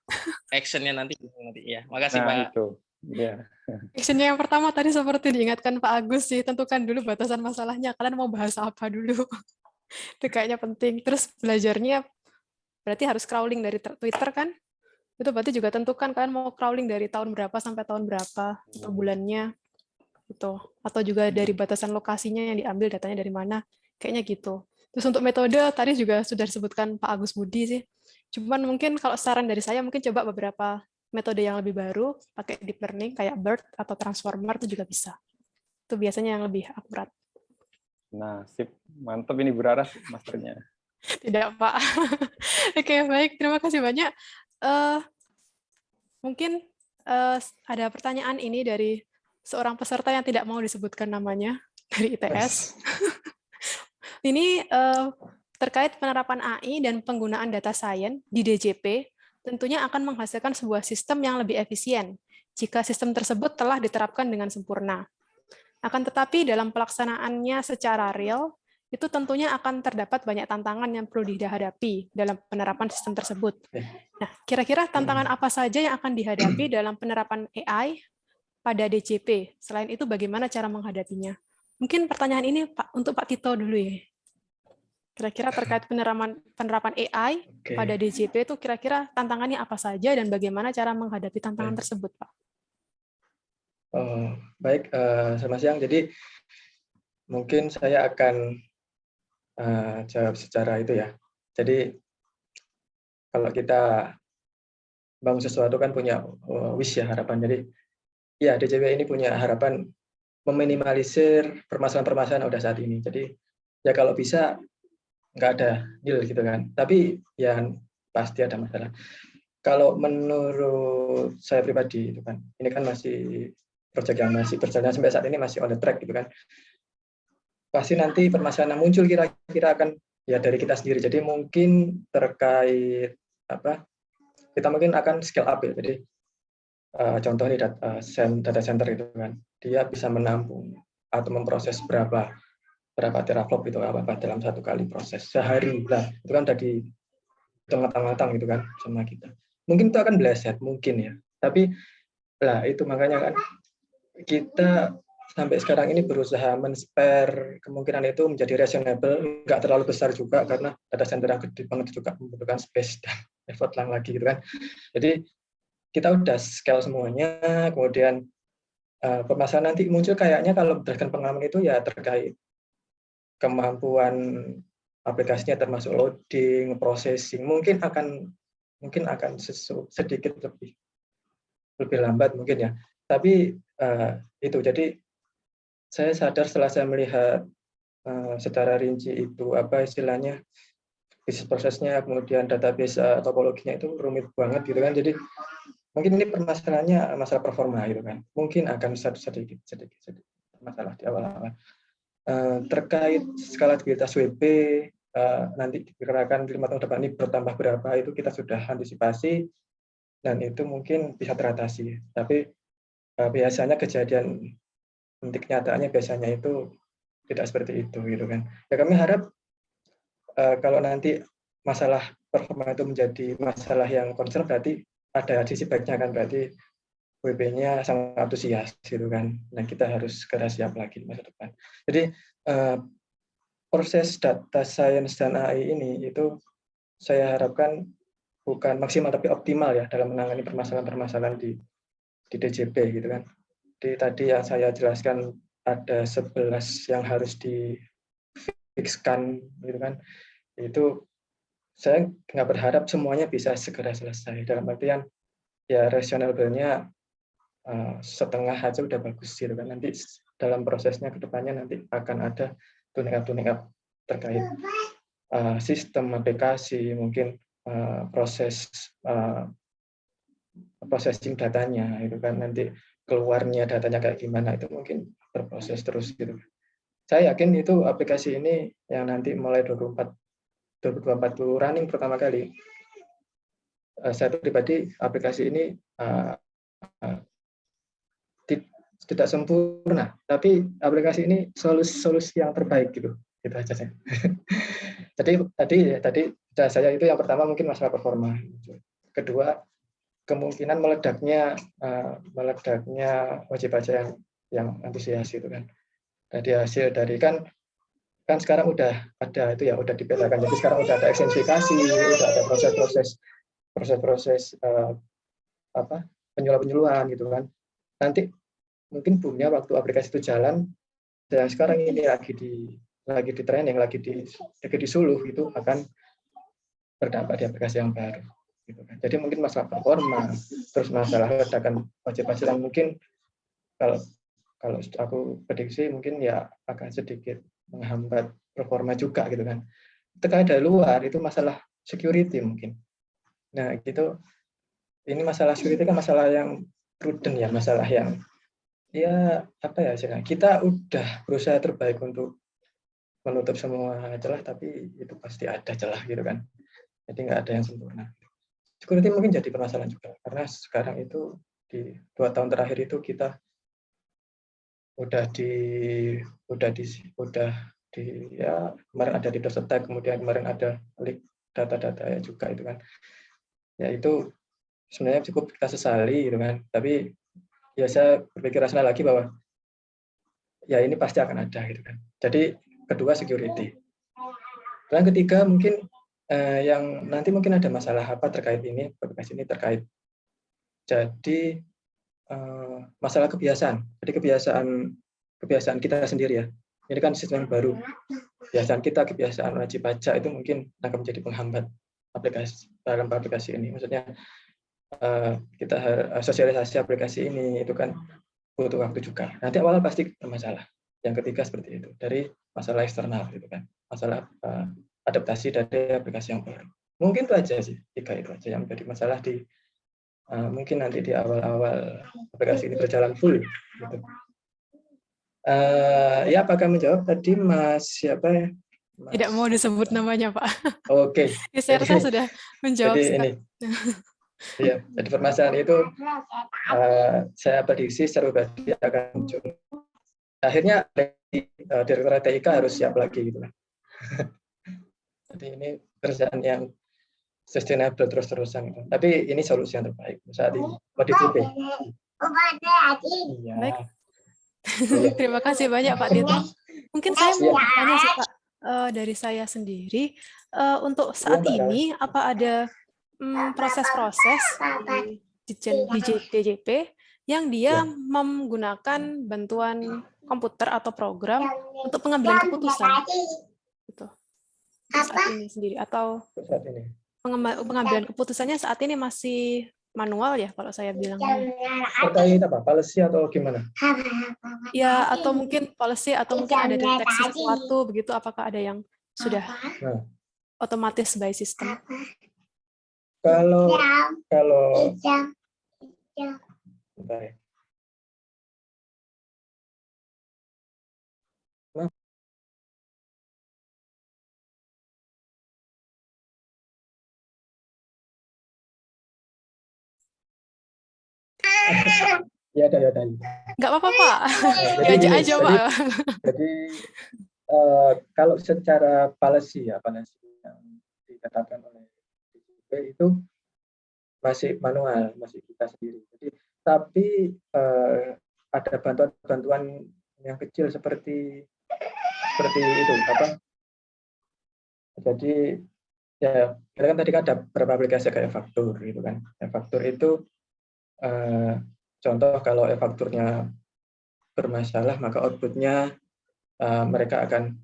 action-nya nanti ya. Makasih, Nah, Pak. itu. Ya. Actionnya yang pertama tadi seperti diingatkan Pak Agus sih, tentukan dulu batasan masalahnya. Kalian mau bahas apa dulu? Itu kayaknya penting. Terus belajarnya berarti harus crawling dari Twitter kan? Itu berarti juga tentukan kalian mau crawling dari tahun berapa sampai tahun berapa atau bulannya gitu. Atau juga dari batasan lokasinya yang diambil datanya dari mana. Kayaknya gitu. Terus untuk metode tadi juga sudah disebutkan Pak Agus Budi sih. Cuman mungkin kalau saran dari saya mungkin coba beberapa metode yang lebih baru pakai deep learning kayak BERT atau transformer itu juga bisa. Itu biasanya yang lebih akurat. Nah, sip. Mantap ini berarah masternya. Tidak, Pak. Oke, baik. Terima kasih banyak. Mungkin ada pertanyaan ini dari seorang peserta yang tidak mau disebutkan namanya, dari ITS. Ini terkait penerapan AI dan penggunaan data science di DJP, tentunya akan menghasilkan sebuah sistem yang lebih efisien jika sistem tersebut telah diterapkan dengan sempurna. Akan tetapi dalam pelaksanaannya secara real, itu tentunya akan terdapat banyak tantangan yang perlu dihadapi dalam penerapan sistem tersebut. Nah, kira-kira tantangan apa saja yang akan dihadapi dalam penerapan AI pada DJP? Selain itu, bagaimana cara menghadapinya? Mungkin pertanyaan ini untuk Pak Tito dulu ya. Kira-kira terkait penerapan AI pada DJP itu kira-kira tantangannya apa saja dan bagaimana cara menghadapi tantangan tersebut, Pak? Baik, selamat siang. Jadi mungkin saya akan jawab secara itu ya. Jadi kalau kita bangun sesuatu kan punya wish ya, harapan. Jadi ya DJP ini punya harapan meminimalisir permasalahan-permasalahan udah saat ini. Jadi ya kalau bisa nggak ada deal gitu kan. Tapi ya pasti ada masalah. Kalau menurut saya pribadi itu kan, ini kan masih proyek yang masih berjalan sampai saat ini masih on the track gitu kan. Pasti nanti permasalahan yang muncul kira-kira akan ya dari kita sendiri. Jadi mungkin terkait apa? Kita mungkin akan scale up ya. Jadi contoh ini data center itu kan, dia bisa menampung atau memproses berapa teraflop itu apa dalam satu kali proses sehari lah, itu kan tadi matang-matang gitu kan sama kita. Mungkin itu akan meleset mungkin ya, tapi lah itu makanya kan kita sampai sekarang ini berusaha men-spare kemungkinan itu menjadi reasonable, nggak terlalu besar juga karena data center yang gede banget juga membutuhkan space dan effort lagi gitu kan. Jadi kita udah scale semuanya, kemudian permasalahan nanti muncul kayaknya kalau berdasarkan pengalaman itu ya terkait kemampuan aplikasinya termasuk loading, processing, mungkin akan sedikit lebih lambat mungkin ya. Tapi itu jadi saya sadar setelah saya melihat secara rinci itu apa istilahnya bisnis prosesnya, kemudian database topologinya itu rumit banget gitu kan. Jadi mungkin ini permasalahannya masalah performa gitu kan. Mungkin akan sedikit masalah di awal-awal. Terkait skalabilitas WP nanti diperkirakan 5 tahun depan ini bertambah berapa itu kita sudah antisipasi dan itu mungkin bisa teratasi. Tapi biasanya kejadian nanti kenyataannya biasanya itu tidak seperti itu gitu kan. Ya kami harap kalau nanti masalah performa itu menjadi masalah yang concern, berarti ada sisi baiknya kan, berarti WP-nya sangat antusias gitu kan. Nah, kita harus segera siap lagi di masa depan. Jadi proses data science dan AI ini itu saya harapkan bukan maksimal tapi optimal ya dalam menangani permasalahan-permasalahan di DJP gitu kan. Jadi tadi yang saya jelaskan ada 11 yang harus di-fixkan gitu kan. Itu saya nggak berharap semuanya bisa segera selesai. Dalam artian ya rationalable-nya setengah aja udah bagus gitu kan. Nanti dalam prosesnya ke depannya nanti akan ada tuning-up terkait sistem aplikasi, mungkin proses processing datanya itu kan, nanti keluarnya datanya kayak gimana, itu mungkin berproses terus gitu. Saya yakin itu aplikasi ini yang nanti mulai 2024 running pertama kali. Saya pribadi aplikasi ini tidak sempurna, tapi aplikasi ini solusi yang terbaik gitu. Gitu aja sih. Tadi saya itu yang pertama mungkin masalah performa. Kedua, kemungkinan meledaknya wajib pajak yang antusias itu kan. Jadi hasil dari kan sekarang udah ada itu ya, udah dipetakan. Jadi sekarang udah ada ekstensifikasi, udah ada proses penyuluhan gitu kan. Nanti mungkin boomnya waktu aplikasi itu jalan, dan sekarang ini lagi di training, lagi disuluh, itu akan berdampak di aplikasi yang baru gitu kan. Jadi mungkin masalah performa, terus masalah ledakan wajib pajak yang mungkin kalau aku prediksi mungkin ya akan sedikit menghambat performa juga gitu kan. Terkait dari luar itu masalah security mungkin. Nah gitu, ini masalah security kan masalah yang prudent ya, masalah yang ya kita udah berusaha terbaik untuk menutup semua celah, tapi itu pasti ada celah gitu kan. Jadi nggak ada yang sempurna. Security mungkin jadi permasalahan juga, karena sekarang itu di 2 tahun terakhir itu kita udah ya kemarin ada DDoS attack, kemudian kemarin ada leak data-data ya juga itu kan. Ya itu sebenarnya cukup kita sesali gitu kan. Tapi ya saya berpikir rasional lagi bahwa ya ini pasti akan ada gitu kan. Jadi kedua security. Yang ketiga mungkin yang nanti mungkin ada masalah apa terkait ini, aplikasi ini terkait. Jadi masalah kebiasaan. Jadi kebiasaan kita sendiri ya. Ini kan sistem baru. Kebiasaan wajib pajak itu mungkin akan menjadi penghambat dalam aplikasi ini. Maksudnya kita sosialisasi aplikasi ini itu kan butuh waktu juga. Nanti awal pasti bermasalah. Yang ketiga seperti itu, dari masalah eksternal gitu kan. Masalah adaptasi dari aplikasi yang baru. Mungkin itu aja sih, 3 itu aja yang menjadi masalah di mungkin nanti di awal-awal aplikasi ini berjalan full gitu. Ya apakah menjawab tadi Mas siapa ya? Tidak mau disebut namanya Pak. Oke. Saya rasa sudah menjawab. Jadi ini. Iya, jadi permasalahan itu saya prediksi secara pribadi akan muncul. Akhirnya Direktur TIK harus siap lagi gitu kan. Jadi ini kerjaan yang sustainable terus-terusan gitu. Tapi ini solusi yang terbaik saat ini. ODPP. Iya. Baik. Terima kasih banyak Pak Tito. Mungkin saya mau bertanya sih Pak, dari saya sendiri, untuk saat ini apa ada proses-proses di DJP yang dia menggunakan bantuan komputer atau program untuk pengambilan keputusan gitu saat ini sendiri, atau pengambilan keputusannya saat ini masih manual ya kalau saya bilang. Terkait apa? Policy atau gimana? Ya, atau mungkin policy atau mungkin ada deteksi sesuatu begitu, apakah ada yang sudah otomatis by system? Kalau ya ada. Nggak apa-apa Pak, diajak aja Pak. Jadi kalau secara policy yang dikatakan masih manual, masih kita sendiri. Jadi, tapi ada bantuan-bantuan yang kecil seperti itu apa? Jadi ya, kan tadi kan ada beberapa aplikasi kayak Faktur gitu kan. Faktur itu contoh kalau fakturnya bermasalah maka outputnya mereka akan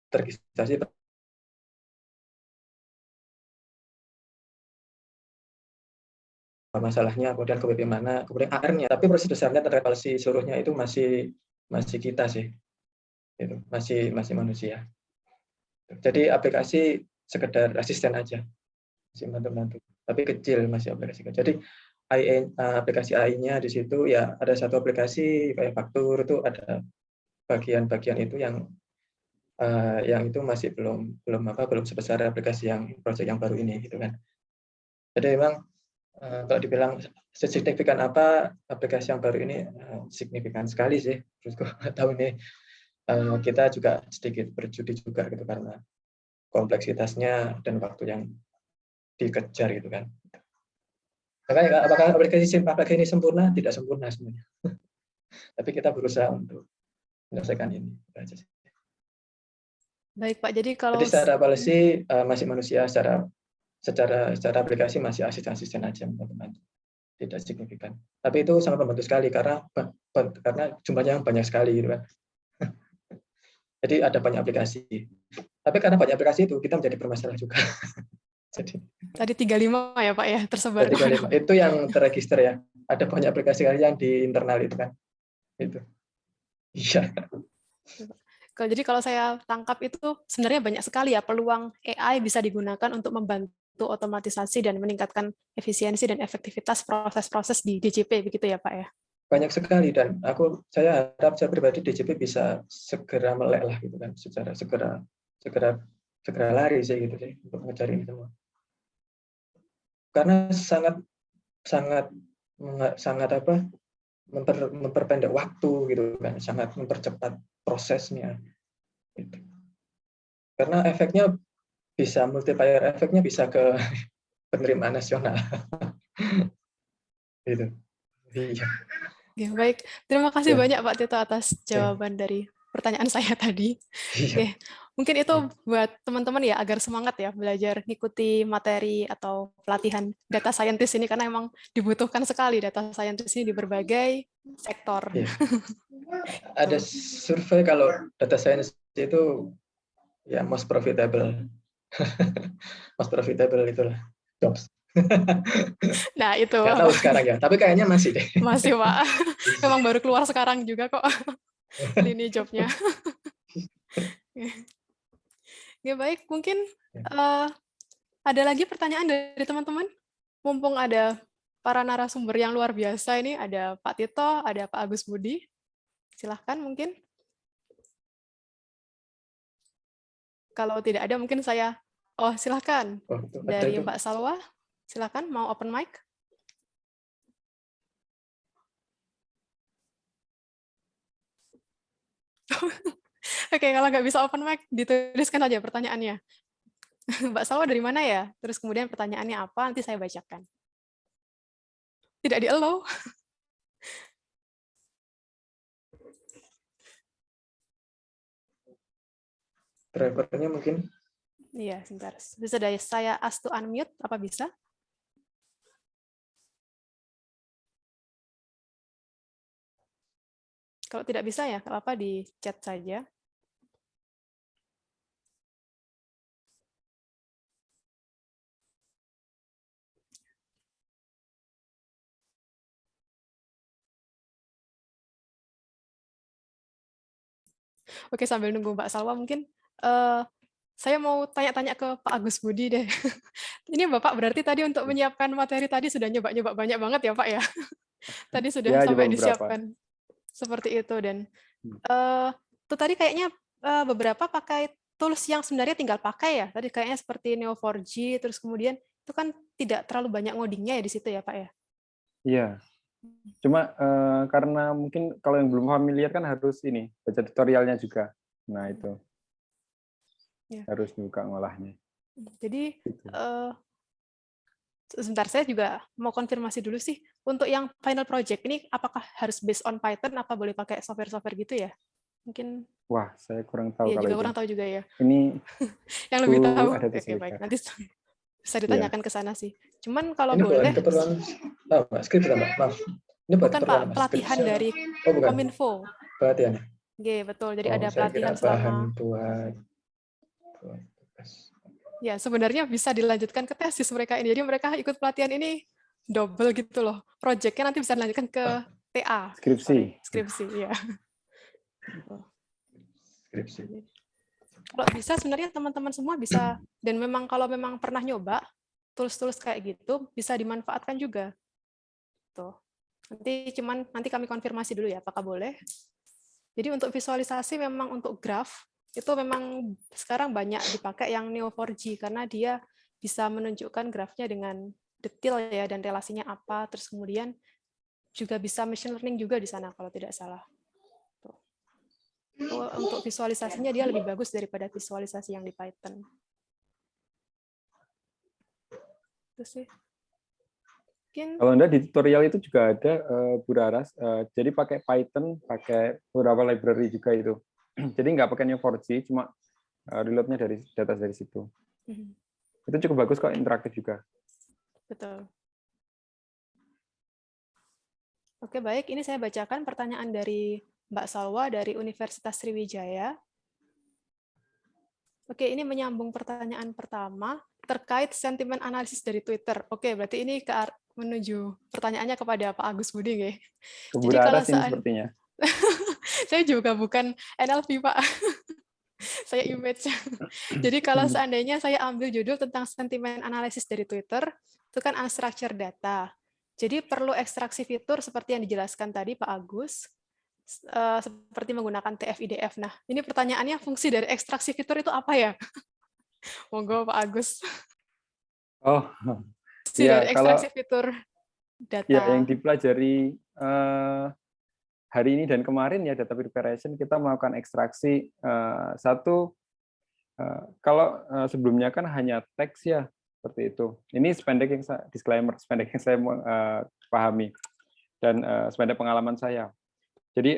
terregistrasi masalahnya, kemudian ke WP mana, kemudian AR-nya. Tapi proses besarnya terkait policy seluruhnya itu masih kita sih, itu masih manusia. Jadi aplikasi sekedar asisten aja, masih bantu-bantu. Tapi kecil masih aplikasi. Jadi aplikasi AI-nya di situ ya ada satu aplikasi kayak Faktur itu ada bagian-bagian itu yang itu masih belum sebesar aplikasi yang proyek yang baru ini gitu kan. Jadi memang kalau dibilang sesignifikan apa aplikasi yang baru ini, signifikan sekali sih. Terus nggak tahu ini kita juga sedikit berjudi juga gitu karena kompleksitasnya dan waktu yang dikejar gitu kan. Makanya apakah aplikasi ini sempurna? Tidak sempurna sebenarnya. Tapi kita berusaha untuk menyelesaikan ini. Baik Pak, jadi kalau secara policy masih manusia, secara aplikasi masih asisten aja teman-teman, tidak signifikan. Tapi itu sangat membantu sekali karena jumlahnya banyak sekali gitu kan. Jadi ada banyak aplikasi. Tapi karena banyak aplikasi itu kita menjadi bermasalah juga. Jadi tadi 35 ya Pak ya tersebar. 35 itu yang terregister ya. Ada banyak aplikasi yang di internal itu kan. Itu. Iya. Jadi kalau saya tangkap itu sebenarnya banyak sekali ya peluang AI bisa digunakan untuk membantu otomatisasi dan meningkatkan efisiensi dan efektivitas proses-proses di DJP begitu ya Pak ya. Banyak sekali dan saya harap saya pribadi DJP bisa segera melek lah gitu kan, secara segera lari sih gitu sih untuk mengejar ini semua. Karena sangat memperpendek waktu gitu kan, sangat mempercepat prosesnya. Gitu. Karena efeknya bisa multiplier efeknya bisa ke penerimaan nasional. Gitu. Iya. Ya, baik, terima kasih banyak Pak Tito atas jawaban dari pertanyaan saya tadi. Oke, mungkin itu buat teman-teman ya agar semangat ya belajar ngikuti materi atau pelatihan data scientist ini karena emang dibutuhkan sekali data scientist ini di berbagai sektor. Iya. Ada survei kalau data science itu ya most profitable itulah jobs. Nah itu. Nggak tahu sekarang ya, tapi kayaknya masih deh. Masih Pak, memang baru keluar sekarang juga kok lini jobnya. Ya baik, mungkin ada lagi pertanyaan dari teman-teman? Mumpung ada para narasumber yang luar biasa ini, ada Pak Tito, ada Pak Agus Budi. Silahkan mungkin. Kalau tidak ada mungkin saya, silahkan. Dari Mbak Salwa, silahkan mau open mic. Oke, kalau nggak bisa open mic, dituliskan aja pertanyaannya. Mbak Salwa dari mana ya? Terus kemudian pertanyaannya apa, nanti saya bacakan. Tidak di-allow. Drivernya mungkin. Iya, sebentar. Bisa dari saya ask to unmute, apa bisa? Kalau tidak bisa ya, nggak apa-apa di chat saja. Oke, sambil nunggu Mbak Salwa mungkin saya mau tanya-tanya ke Pak Agus Budi deh. Ini Bapak berarti tadi untuk menyiapkan materi tadi sudah nyoba-nyoba banyak banget ya Pak ya? Tadi sudah ya, sampai disiapkan seperti itu dan itu tadi kayaknya beberapa pakai tools yang sebenarnya tinggal pakai ya. Tadi kayaknya seperti Neo4j, terus kemudian itu kan tidak terlalu banyak ngodingnya ya di situ ya Pak ya? Iya. Cuma karena mungkin kalau yang belum familiar kan harus ini baca tutorialnya juga. Nah itu harus buka ngolahnya. Jadi Sebentar, saya juga mau konfirmasi dulu sih. Untuk yang final project ini apakah harus based on Python, apa boleh pakai software-software gitu ya? Mungkin, Wah, saya kurang tahu ya kalau juga itu. kurang tahu juga ya. Ini Yang lebih tahu, ada oke baik. disebutkan. Nanti bisa Ya. ditanyakan ke sana sih. Cuman kalau Ini bukan boleh, keperluan Mbak, skrip Mbak, maaf. Ini buat bukan Pak, keperluan Mas, pelatihan skripsi. dari Oh, bukan. Kominfo. Pelatihan. Oke, betul. Jadi Oh, ada saya kira pelatihan bahan selama... buat tes. Ya, sebenarnya bisa dilanjutkan ke tesis mereka ini. Jadi mereka ikut pelatihan ini double gitu loh. Project-nya nanti bisa dilanjutkan ke TA. Skripsi. Sorry, skripsi, ya. Skripsi. Kalau bisa sebenarnya teman-teman semua bisa, dan memang kalau memang pernah nyoba tools-tools kayak gitu bisa dimanfaatkan juga. Tuh. Nanti kami konfirmasi dulu ya apakah boleh. Jadi untuk visualisasi memang untuk graf itu memang sekarang banyak dipakai yang Neo4j karena dia bisa menunjukkan grafnya dengan detail ya dan relasinya apa, terus kemudian juga bisa machine learning juga di sana kalau tidak salah. Tuh. Untuk visualisasinya dia lebih bagus daripada visualisasi yang di Python. Itu sih. Kalau Anda di tutorial itu juga ada Bu Raras, jadi pakai Python, pakai beberapa library juga itu. Jadi nggak pakai Neo4j, cuma reload-nya dari data dari situ. Itu cukup bagus kok, interaktif juga. Betul. Oke, baik. Ini saya bacakan pertanyaan dari Mbak Salwa dari Universitas Sriwijaya. Oke, ini menyambung pertanyaan pertama terkait sentimen analisis dari Twitter. Oke, berarti ini menuju pertanyaannya kepada Pak Agus Budi, ya. Jadi kalau ini sepertinya. saya juga bukan NLP, Pak. Saya image. Jadi kalau seandainya saya ambil judul tentang sentimen analisis dari Twitter, itu kan unstructured data. Jadi perlu ekstraksi fitur seperti yang dijelaskan tadi Pak Agus, seperti menggunakan TF-IDF. Nah, ini pertanyaannya fungsi dari ekstraksi fitur itu apa ya? Monggo Pak Agus. Oh, fungsi dari ekstraksi fitur data. Ya, yang dipelajari hari ini dan kemarin ya data preparation kita melakukan ekstraksi kalau sebelumnya kan hanya teks ya seperti itu. Ini disclaimer sependek yang saya pahami dan sependek pengalaman saya. Jadi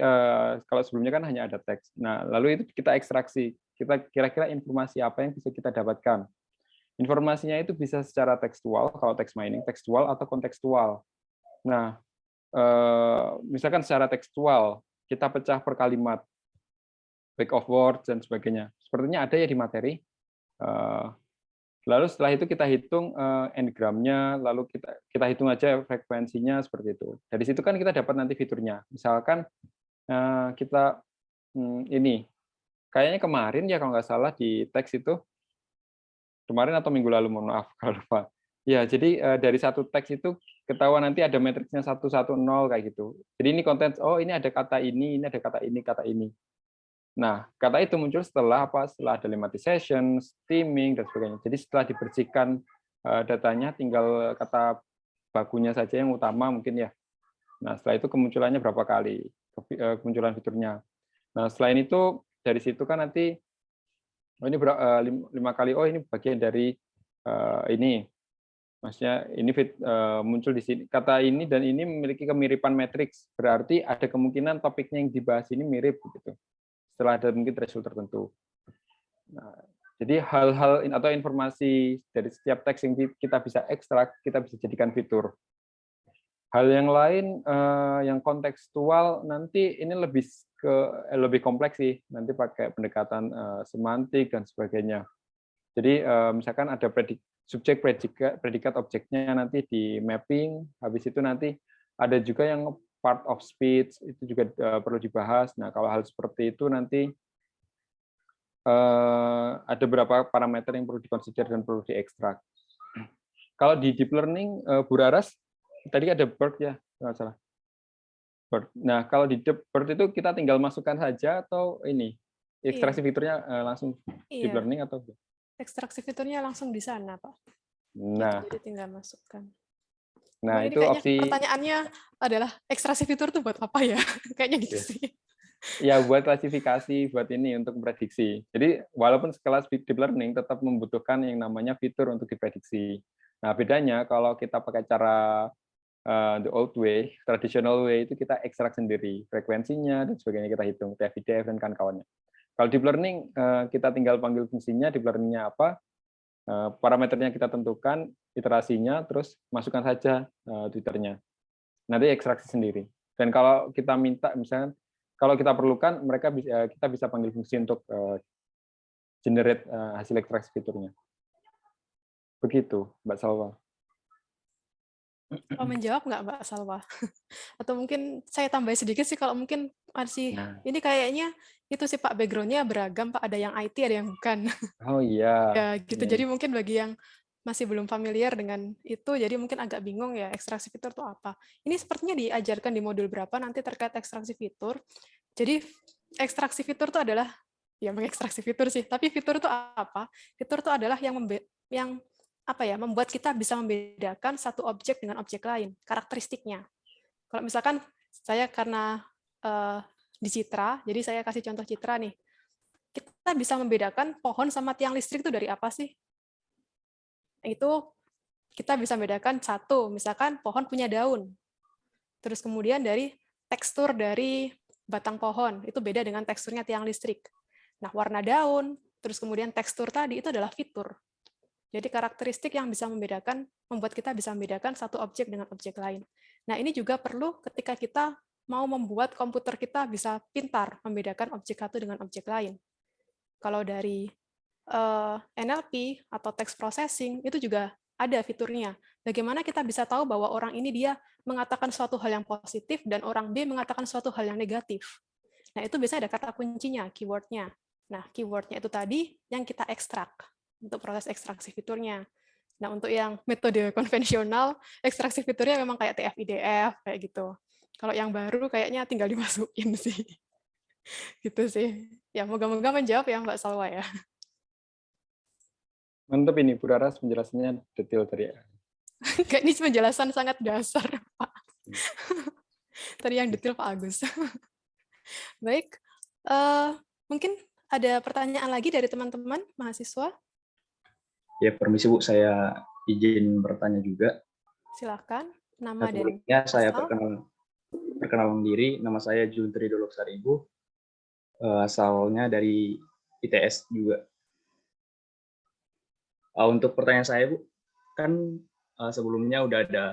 kalau sebelumnya kan hanya ada teks. Nah, lalu itu kita ekstraksi. Kita kira-kira informasi apa yang bisa kita dapatkan. Informasinya itu bisa secara tekstual, kalau text mining, tekstual atau kontekstual. Nah, misalkan secara tekstual, kita pecah per kalimat, back of words, dan sebagainya. Sepertinya ada ya di materi. Lalu setelah itu kita hitung n-gramnya, lalu kita hitung aja frekuensinya seperti itu. Dari situ kan kita dapat nanti fiturnya. Misalkan kita ini, kayaknya kemarin ya kalau nggak salah di teks itu, kemarin atau minggu lalu, mohon maaf kalau lupa. Ya, jadi dari satu teks itu ketahuan nanti ada matriksnya 110 kayak gitu. Jadi ini konten, oh ini ada kata ini ada kata ini, kata ini. Nah, kata itu muncul setelah apa? Setelah ada lemmatization, steaming dan sebagainya. Jadi setelah dibersihkan datanya, tinggal kata bakunya saja yang utama mungkin ya. Nah, setelah itu kemunculannya berapa kali? Kemunculan fiturnya. Nah, selain itu dari situ kan nanti oh ini 5 kali, oh ini bagian dari ini. Maksudnya ini muncul di sini kata ini dan ini memiliki kemiripan matriks, berarti ada kemungkinan topiknya yang dibahas ini mirip gitu. Setelah ada mungkin threshold tertentu. Nah, jadi hal-hal atau informasi dari setiap teks yang kita bisa ekstrak, kita bisa jadikan fitur. Hal yang lain yang kontekstual nanti ini lebih kompleks sih, nanti pakai pendekatan semantik dan sebagainya. Jadi misalkan ada subjek predikat objeknya nanti di mapping, habis itu nanti ada juga yang part of speech itu juga perlu dibahas. Nah, kalau hal seperti itu nanti ada beberapa parameter yang perlu dikonsider dan perlu diekstrak. Kalau di deep learning, Bu Raras, tadi ada BERT ya, nggak salah. BERT. Nah, kalau di BERT itu kita tinggal masukkan saja atau ini ekstraksi fiturnya langsung deep learning atau? Ekstraksi fiturnya langsung di sana, Pak. Nah, jadi tinggal masukkan. Nah, itu opsi. Pertanyaannya adalah ekstraksi fitur itu buat apa ya? Kayaknya gitu sih. Ya, buat klasifikasi, buat ini untuk prediksi. Jadi, walaupun sekelas deep learning tetap membutuhkan yang namanya fitur untuk diprediksi. Nah, bedanya kalau kita pakai cara the old way, traditional way, itu kita ekstrak sendiri frekuensinya dan sebagainya, kita hitung TF-IDF dan kawan-kawannya. Kalau deep learning kita tinggal panggil fungsinya, deep learning-nya apa, parameternya kita tentukan, iterasinya, terus masukkan saja Twitternya. Nanti ekstraksi sendiri. Dan kalau kita minta, misalnya, kalau kita perlukan, kita bisa panggil fungsi untuk generate hasil ekstraksi fiturnya. Begitu, Mbak Salwa. Mau menjawab nggak Mbak Salwa? Atau mungkin saya tambah sedikit sih, kalau mungkin masih, ini kayaknya itu sih Pak, background-nya beragam Pak, ada yang IT, ada yang bukan. Oh iya. Ya gitu, jadi mungkin bagi yang masih belum familiar dengan itu, jadi mungkin agak bingung ya, ekstraksi fitur itu apa. Ini sepertinya diajarkan di modul berapa nanti terkait ekstraksi fitur. Jadi ekstraksi fitur itu adalah, ya mengekstraksi fitur sih, tapi fitur itu apa? Fitur itu adalah yang membuat kita bisa membedakan satu objek dengan objek lain, karakteristiknya. Kalau misalkan saya karena di Citra, jadi saya kasih contoh Citra nih, kita bisa membedakan pohon sama tiang listrik itu dari apa sih? Itu kita bisa membedakan satu, misalkan pohon punya daun, terus kemudian dari tekstur dari batang pohon, itu beda dengan teksturnya tiang listrik. Nah, warna daun, terus kemudian tekstur tadi, itu adalah fitur. Jadi karakteristik yang bisa membuat kita bisa membedakan satu objek dengan objek lain. Nah, ini juga perlu ketika kita mau membuat komputer kita bisa pintar membedakan objek satu dengan objek lain. Kalau dari NLP atau text processing, itu juga ada fiturnya. Bagaimana kita bisa tahu bahwa orang ini dia mengatakan suatu hal yang positif dan orang B mengatakan suatu hal yang negatif. Nah, itu biasanya ada kata kuncinya, keyword-nya. Nah, keyword-nya itu tadi yang kita ekstrak untuk proses ekstraksi fiturnya. Nah, untuk yang metode konvensional, ekstraksi fiturnya memang kayak TF-IDF, kayak gitu. Kalau yang baru kayaknya tinggal dimasukin sih. Gitu sih. Ya, moga-moga menjawab ya Mbak Salwa ya. Mantap ini, Bu Raras penjelasannya detail tadi. Ini penjelasan sangat dasar, Pak. Tadi yang detail Pak Agus. Baik, mungkin ada pertanyaan lagi dari teman-teman mahasiswa? Ya, permisi Bu, saya izin bertanya juga. Silakan, nama dan sebelumnya saya asal. perkenalan diri, nama saya Juntri Doloksaribu, asalnya dari ITS juga. Untuk pertanyaan saya Bu, kan sebelumnya udah ada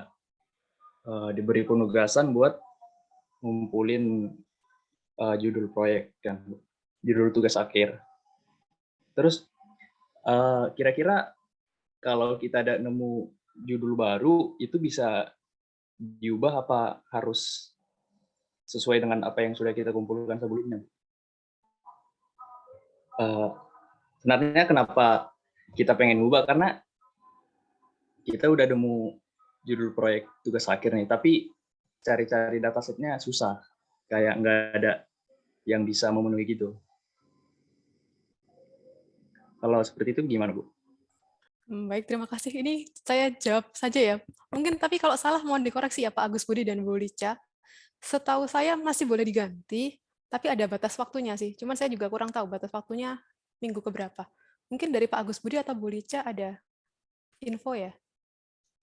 diberi penugasan buat ngumpulin judul proyek kan, judul tugas akhir. Terus kira-kira kalau kita ada nemu judul baru, itu bisa diubah apa harus sesuai dengan apa yang sudah kita kumpulkan sebelumnya? Sebenarnya kenapa kita pengen ubah, karena kita udah nemu judul proyek tugas akhir nih, tapi cari-cari datasetnya susah, kayak nggak ada yang bisa memenuhi gitu. Kalau seperti itu gimana, Bu? Baik, terima kasih. Ini saya jawab saja ya. Mungkin tapi kalau salah mohon dikoreksi ya Pak Agus Budi dan Bu Lica. Setahu saya masih boleh diganti, tapi ada batas waktunya sih. Cuman saya juga kurang tahu batas waktunya minggu keberapa. Mungkin dari Pak Agus Budi atau Bu Lica ada info ya?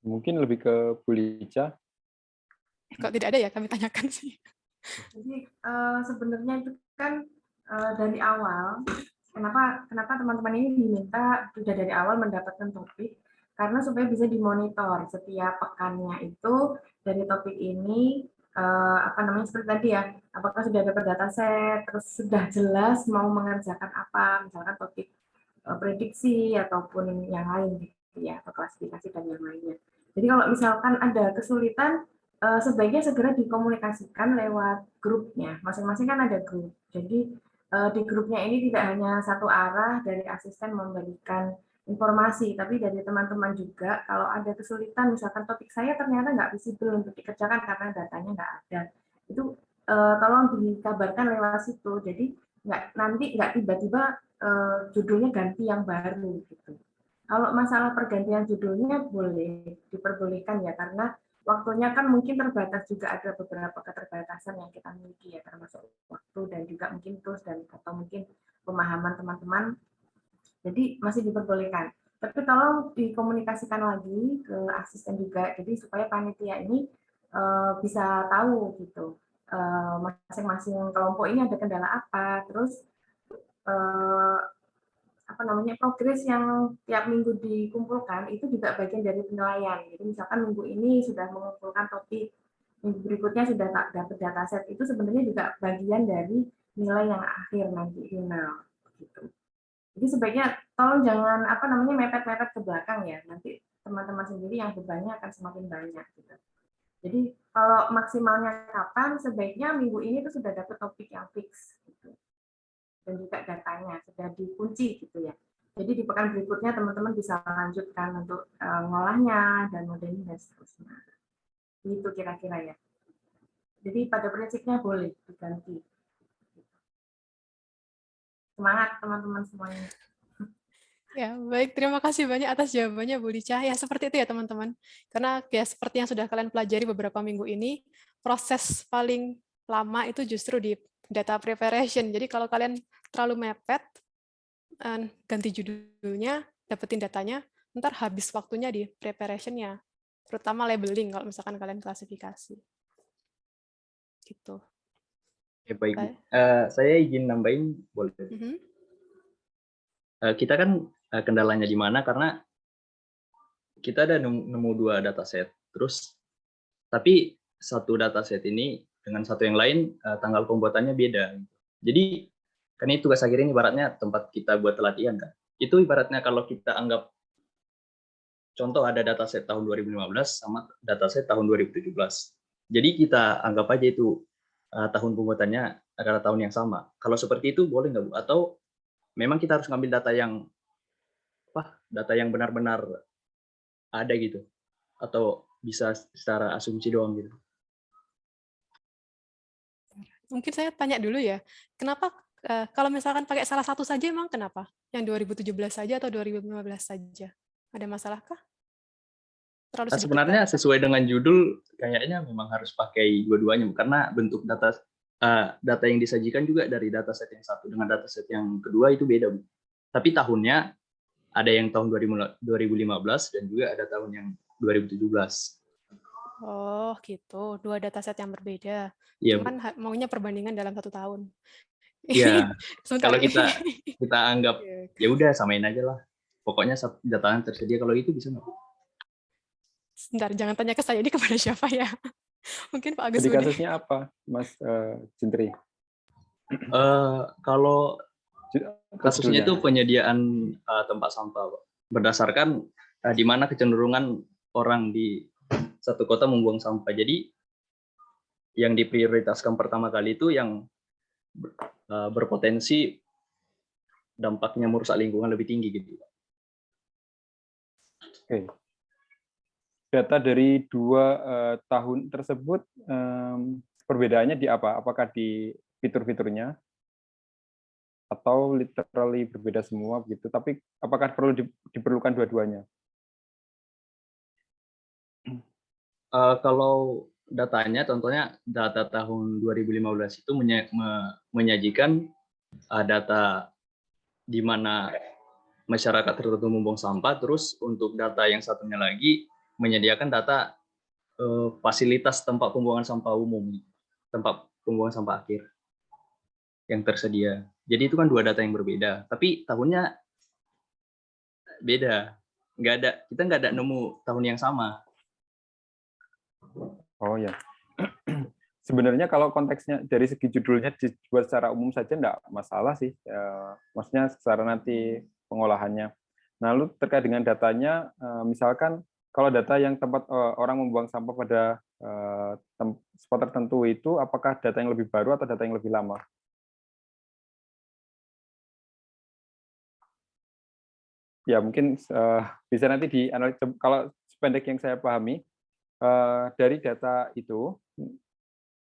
Mungkin lebih ke Bu Lica. Kok tidak ada ya, kami tanyakan sih. Jadi sebenarnya itu kan dari awal, kenapa teman-teman ini diminta sudah dari awal mendapatkan topik, karena supaya bisa dimonitor setiap pekannya itu dari topik ini seperti tadi ya, apakah sudah dapat dataset, terus sudah jelas mau mengerjakan apa, misalkan topik prediksi ataupun yang lain gitu ya, atau klasifikasi dan yang lainnya. Jadi kalau misalkan ada kesulitan, sebaiknya segera dikomunikasikan lewat grupnya. Masing-masing kan ada grup. Jadi di grupnya ini tidak hanya satu arah dari asisten memberikan informasi, tapi dari teman-teman juga kalau ada kesulitan, misalkan topik saya ternyata nggak visible untuk dikerjakan karena datanya nggak ada, itu tolong dikabarkan lewat situ. Jadi nanti nggak tiba-tiba judulnya ganti yang baru gitu. Kalau masalah pergantian judulnya boleh diperbolehkan ya, karena waktunya kan mungkin terbatas, juga ada beberapa keterbatasan yang kita miliki ya, termasuk waktu dan juga mungkin tools dan atau mungkin pemahaman teman-teman. Jadi masih diperbolehkan. Tapi tolong dikomunikasikan lagi ke asisten juga, jadi supaya panitia ini bisa tahu gitu masing-masing kelompok ini ada kendala apa, terus apa namanya progres yang tiap minggu dikumpulkan itu juga bagian dari penilaian. Jadi misalkan minggu ini sudah mengumpulkan topik, minggu berikutnya sudah tak dapat dataset, itu sebenarnya juga bagian dari nilai yang akhir nanti final gitu. Jadi sebaiknya tolong jangan apa namanya mepet-mepet ke belakang ya, nanti teman-teman sendiri yang bebannya akan semakin banyak gitu. Jadi kalau maksimalnya kapan, sebaiknya minggu ini tuh sudah dapat topik yang fix gitu. Dan juga datanya sudah dikunci gitu ya. Jadi di pekan berikutnya teman-teman bisa lanjutkan untuk ngolahnya dan modeling dan seterusnya. Itu kira-kira ya. Jadi pada prinsipnya boleh diganti. Semangat teman-teman semuanya. Ya, baik. Terima kasih banyak atas jawabannya, Bu Lica. Ya, seperti itu ya, teman-teman. Karena ya seperti yang sudah kalian pelajari beberapa minggu ini, proses paling lama itu justru di data preparation. Jadi kalau kalian terlalu mepet, ganti judulnya, dapetin datanya, ntar habis waktunya di preparation-nya. Terutama labeling kalau misalkan kalian klasifikasi. Gitu. Ya, baik. Saya izin nambahin, boleh? Kita kan kendalanya di mana, karena kita ada nemu 2 dataset, terus tapi satu dataset ini dengan satu yang lain tanggal pembuatannya beda. Jadi kan itu tugas akhir ini ibaratnya tempat kita buat latihan kan. Itu ibaratnya kalau kita anggap contoh ada dataset tahun 2015 sama dataset tahun 2017. Jadi kita anggap aja itu tahun pembuatannya adalah tahun yang sama. Kalau seperti itu boleh nggak Bu? Atau memang kita harus ngambil data yang benar-benar ada gitu, atau bisa secara asumsi doang gitu? Mungkin saya tanya dulu ya, kenapa kalau misalkan pakai salah satu saja emang kenapa? Yang 2017 saja atau 2015 saja? Ada masalahkah? Terlalu sedikit Sebenarnya sesuai dengan judul kayaknya memang harus pakai dua-duanya, karena bentuk data yang disajikan juga dari dataset yang satu dengan dataset yang kedua itu beda, Bu. Tapi tahunnya ada yang tahun 2015 dan juga ada tahun yang 2017. Oh gitu, 2 dataset yang berbeda. Iya, Cuman maunya perbandingan dalam 1 tahun. iya. Kalau Sebentar. kita anggap ya udah samain aja lah. Pokoknya datanya tersedia, kalau itu bisa nggak? Sebentar, jangan tanya ke saya, ini kepada siapa ya? Mungkin Pak Agus Jadi Budi. kasusnya apa, Mas Jentri? Kalau kasusnya itu penyediaan tempat sampah, Pak. Berdasarkan di mana kecenderungan orang di satu kota membuang sampah. Jadi yang diprioritaskan pertama kali itu yang berpotensi dampaknya merusak lingkungan lebih tinggi gitu. Oke. Data dari 2 tahun tersebut perbedaannya di apa? Apakah di fitur-fiturnya atau literally berbeda semua begitu? Tapi apakah perlu diperlukan dua-duanya? Kalau datanya, contohnya data tahun 2015 itu menyajikan data di mana masyarakat tertentu membuang sampah, terus untuk data yang satunya lagi menyediakan data fasilitas tempat pembuangan sampah umum, tempat pembuangan sampah akhir yang tersedia. Jadi itu kan 2 data yang berbeda, tapi tahunnya beda. Kita nggak ada nemu tahun yang sama. Oh ya. Sebenarnya kalau konteksnya dari segi judulnya dibuat secara umum saja enggak masalah sih. Maksudnya secara nanti pengolahannya. Nah, lalu terkait dengan datanya, misalkan kalau data yang tempat orang membuang sampah pada spot tertentu itu, apakah data yang lebih baru atau data yang lebih lama? Ya, mungkin bisa nanti dianalisis. Kalau sependek yang saya pahami, dari data itu,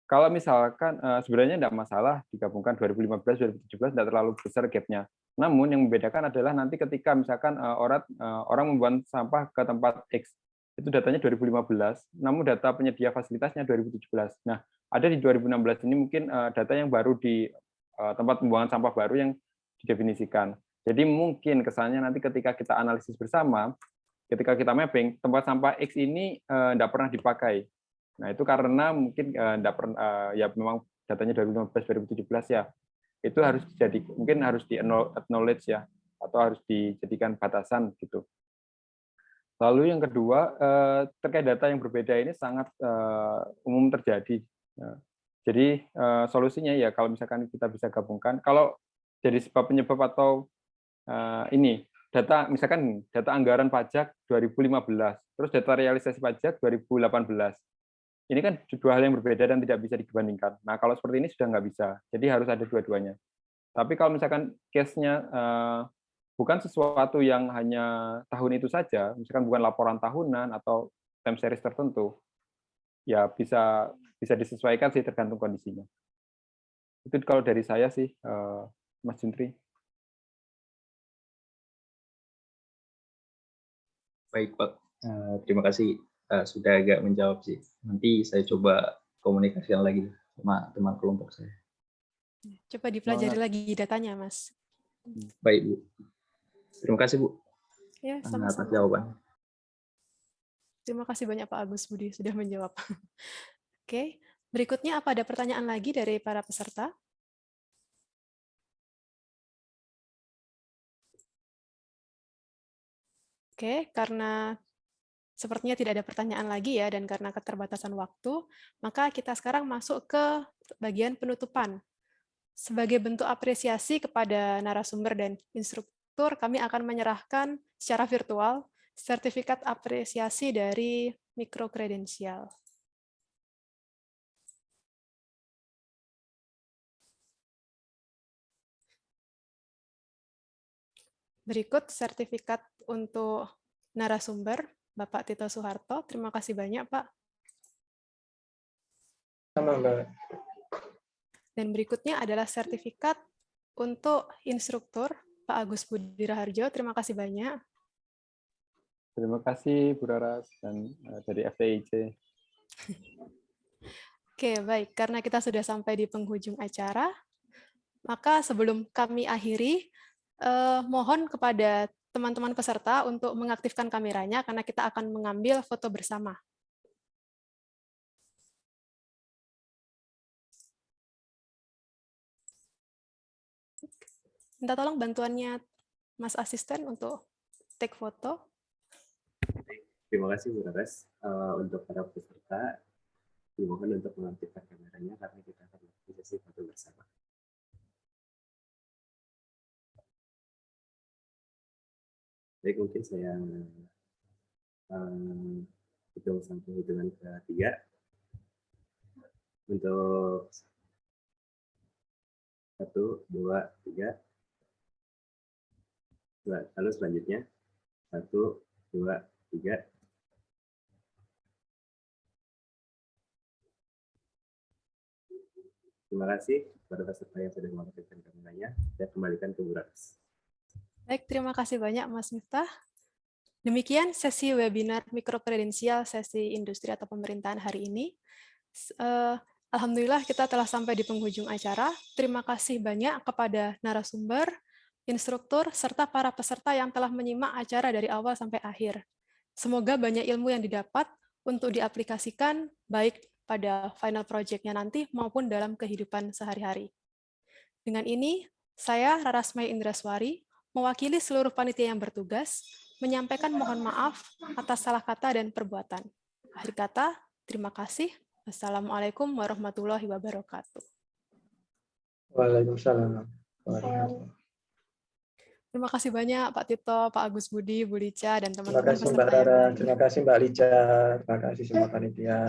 kalau misalkan sebenarnya tidak masalah digabungkan 2015, 2017 tidak terlalu besar gap-nya. Namun yang membedakan adalah nanti ketika misalkan orang membuang sampah ke tempat X, itu datanya 2015, namun data penyedia fasilitasnya 2017. Nah, ada di 2016 ini mungkin data yang baru di tempat pembuangan sampah baru yang didefinisikan. Jadi mungkin kesannya nanti ketika kita analisis bersama, ketika kita mapping, tempat sampah X ini tidak pernah dipakai. Nah, itu karena mungkin tidak pernah, ya memang datanya 2015-2017 ya. Itu harus mungkin harus di acknowledge ya, atau harus dijadikan batasan gitu. Lalu yang kedua, terkait data yang berbeda ini sangat umum terjadi. Jadi solusinya ya kalau misalkan kita bisa gabungkan, kalau jadi sebab penyebab atau ini data, misalkan data anggaran pajak 2015, terus data realisasi pajak 2018. Ini kan dua hal yang berbeda dan tidak bisa dibandingkan. Nah, kalau seperti ini sudah nggak bisa. Jadi harus ada dua-duanya. Tapi kalau misalkan case-nya bukan sesuatu yang hanya tahun itu saja, misalkan bukan laporan tahunan atau time series tertentu, ya bisa disesuaikan sih tergantung kondisinya. Itu kalau dari saya sih, Mas Juntri. Baik, Pak. Terima kasih sudah agak menjawab sih. Nanti saya coba komunikasikan lagi sama teman kelompok saya. Coba dipelajari lagi datanya, Mas. Baik, Bu. Terima kasih, Bu. Ya, atas sama-sama. jawaban. Terima kasih banyak Pak Agus Budi sudah menjawab. Oke, berikutnya apa ada pertanyaan lagi dari para peserta? Oke, karena sepertinya tidak ada pertanyaan lagi ya, dan karena keterbatasan waktu, maka kita sekarang masuk ke bagian penutupan. Sebagai bentuk apresiasi kepada narasumber dan instruktur, kami akan menyerahkan secara virtual sertifikat apresiasi dari Microcredential. Berikut sertifikat untuk narasumber, Bapak Tito Soeharto. Terima kasih banyak, Pak. Sama, Mbak. Dan berikutnya adalah sertifikat untuk instruktur, Pak Agus Budi Raharjo. Terima kasih banyak. Terima kasih, Bu Raras, dan dari FTIC. Oke, baik. Karena kita sudah sampai di penghujung acara, maka sebelum kami akhiri, mohon kepada teman-teman peserta untuk mengaktifkan kameranya karena kita akan mengambil foto bersama. Minta tolong bantuannya Mas Asisten untuk take foto. Terima kasih Bu Raras. Untuk para peserta, dimohon untuk mengaktifkan kameranya karena kita akan melakukan sesi foto bersama. Baik, mungkin saya hitung sampai hitungan ke-3 untuk 1, 2, 3. Lalu selanjutnya 1, 2, 3. Terima kasih kepada peserta yang sudah mengaktifkan kameranya. Saya kembalikan ke Bu Raras. Baik, terima kasih banyak Mas Miftah. Demikian sesi webinar Microcredential sesi industri atau pemerintahan hari ini. Alhamdulillah kita telah sampai di penghujung acara. Terima kasih banyak kepada narasumber, instruktur, serta para peserta yang telah menyimak acara dari awal sampai akhir. Semoga banyak ilmu yang didapat untuk diaplikasikan baik pada final project-nya nanti maupun dalam kehidupan sehari-hari. Dengan ini, saya Rarasmai Indraswari, mewakili seluruh panitia yang bertugas, menyampaikan mohon maaf atas salah kata dan perbuatan. Akhir kata, terima kasih. Wassalamualaikum warahmatullahi wabarakatuh. Waalaikumsalam. Terima kasih banyak Pak Tito, Pak Agus Budi, Bu Lica, dan Terima teman-teman kasih Mbak peserta yang Rara, lain. terima kasih Mbak Lica, terima kasih semua panitia.